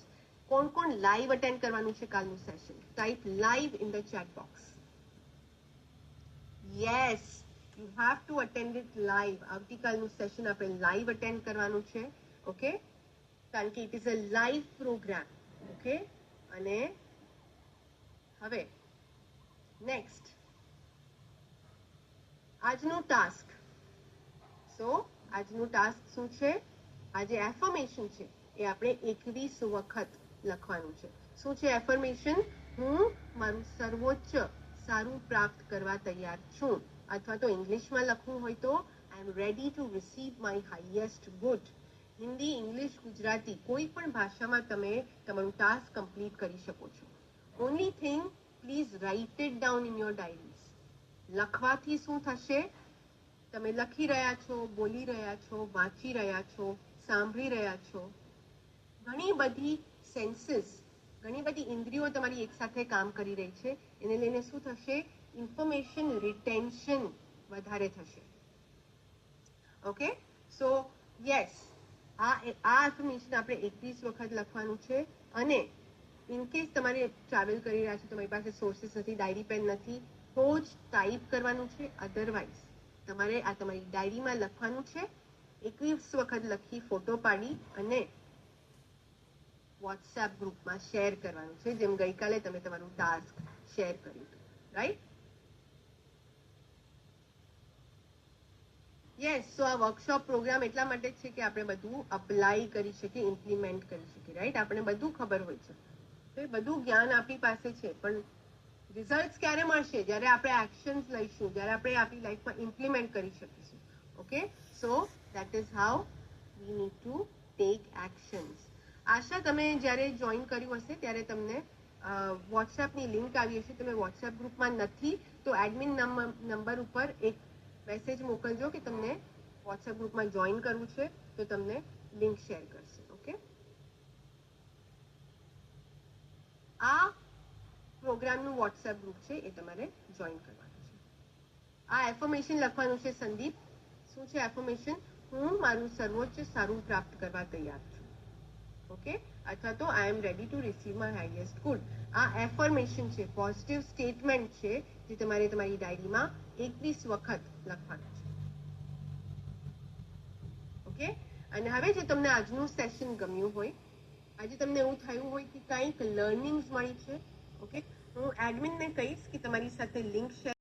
કોણ કોણ લાઈવ અટેન્ડ કરવાનું છે કાલનું session? Type live in the chat box. Yes, you have to attend it live. આવતીકાલનું સેશન આપણે લાઈવ અટેન્ડ કરવાનું છે. ઓકે, કારણ કે it is a live program. Okay, અને હવે નેક્સ્ટ આજનું ટાસ્ક. સો આજનું ટાસ્ક શું છે? આજે એફર્મેશન છે, એ આપણે 21 વખત લખવાનું છે. શું છે એફર્મેશન? હું મારું સર્વોચ્ચ સારું પ્રાપ્ત કરવા તૈયાર છું. અથવા તો ઇંગ્લિશમાં લખવું હોય તો I am ready to receive my highest good. Hindi, English, Gujarati કોઈ પણ ભાષામાં તમે તમારું ટાસ્ક કમ્પ્લીટ કરી શકો છો. Only thing, please write it down in your diaries. લખવાથી શું થશે? તમે લખી રહ્યા છો, બોલી રહ્યા છો, વાંચી રહ્યા છો, સાંભળી રહ્યા છો. ઘણી બધી સેન્સીસ, ઘણી બધી ઇન્દ્રિયો તમારી એકસાથે કામ કરી રહી છે. એને લઈને શું થશે? ઇન્ફોર્મેશન રિટેન્શન વધારે થશે. ઓકે, સો યસ, આ એફર્મેશન આપણે 21 વખત લખવાનું છે. અને ઇન કેસ તમારે ટ્રાવેલ કરી રહ્યા છો, તમારી પાસે સોર્સિસ નથી, ડાયરી પેન નથી, તો જ ટાઈપ કરવાનું છે. અધરવાઇઝ તમારે આ તમારી ડાયરીમાં લખવાનું છે. 21 વખત લખી ફોટો પાડી અને વોટ્સએપ ગ્રુપમાં શેર કરવાનું છે, જેમ ગઈકાલે તમે તમારું ટાસ્ક શેર કર્યું હતું, રાઈટ? યસ, સો આ વર્કશોપ પ્રોગ્રામ એટલા માટે જ છે કે આપણે બધું અપ્લાય કરી શકીએ, ઇમ્પ્લિમેન્ટ કરી શકીએ, રાઈટ? આપણે બધું ખબર હોય છે, તો એ બધું જ્ઞાન આપણી પાસે છે, પણ રિઝલ્ટ ક્યારે મળશે? જ્યારે આપણે એક્શન્સ લઈશું, જ્યારે આપણે આપણી લાઈફમાં ઇમ્પ્લિમેન્ટ કરી શકીશું. Okay, so that is how we need to take actions. Asha, તમે જ્યારે જોઈન કર્યું હશે ત્યારે તમને વોટ્સએપની લિંક આવી હશે. તમે વોટ્સએપ ગ્રુપમાં નથી તો એડમિન નંબર ઉપર એક મેસેજ મોકલજો કે તમને વોટ્સએપ ગ્રુપમાં જોઈન કરવું છે, તો તમને લિંક શેર કરશે. ઓકે, આ પ્રોગ્રામનું વોટ્સએપ ગ્રુપ છે, એ તમારે જોઈન કરવાનું છે. આ એફર્મેશન લખવાનું છે. સંદીપ, શું છે એફર્મેશન? હું મારું સર્વોચ્ચ સારું પ્રાપ્ત કરવા તૈયાર છું. ઓકે, અથવા તો I am ready to receive my highest good. આ એફર્મેશન છે, પોઝિટિવ સ્ટેટમેન્ટ છે, જે તમારે તમારી ડાયરીમાં 21 વખત લખવાનું છે. ઓકે, અને હવે જે તમને આજનું સેશન ગમ્યું હોય, આજે તમને એવું થયું હોય કે કંઈક લર્નિંગ્સ મળી છે, ઓકે, હું એડમિનને કહીશ કે તમારી સાથે લિંક શેર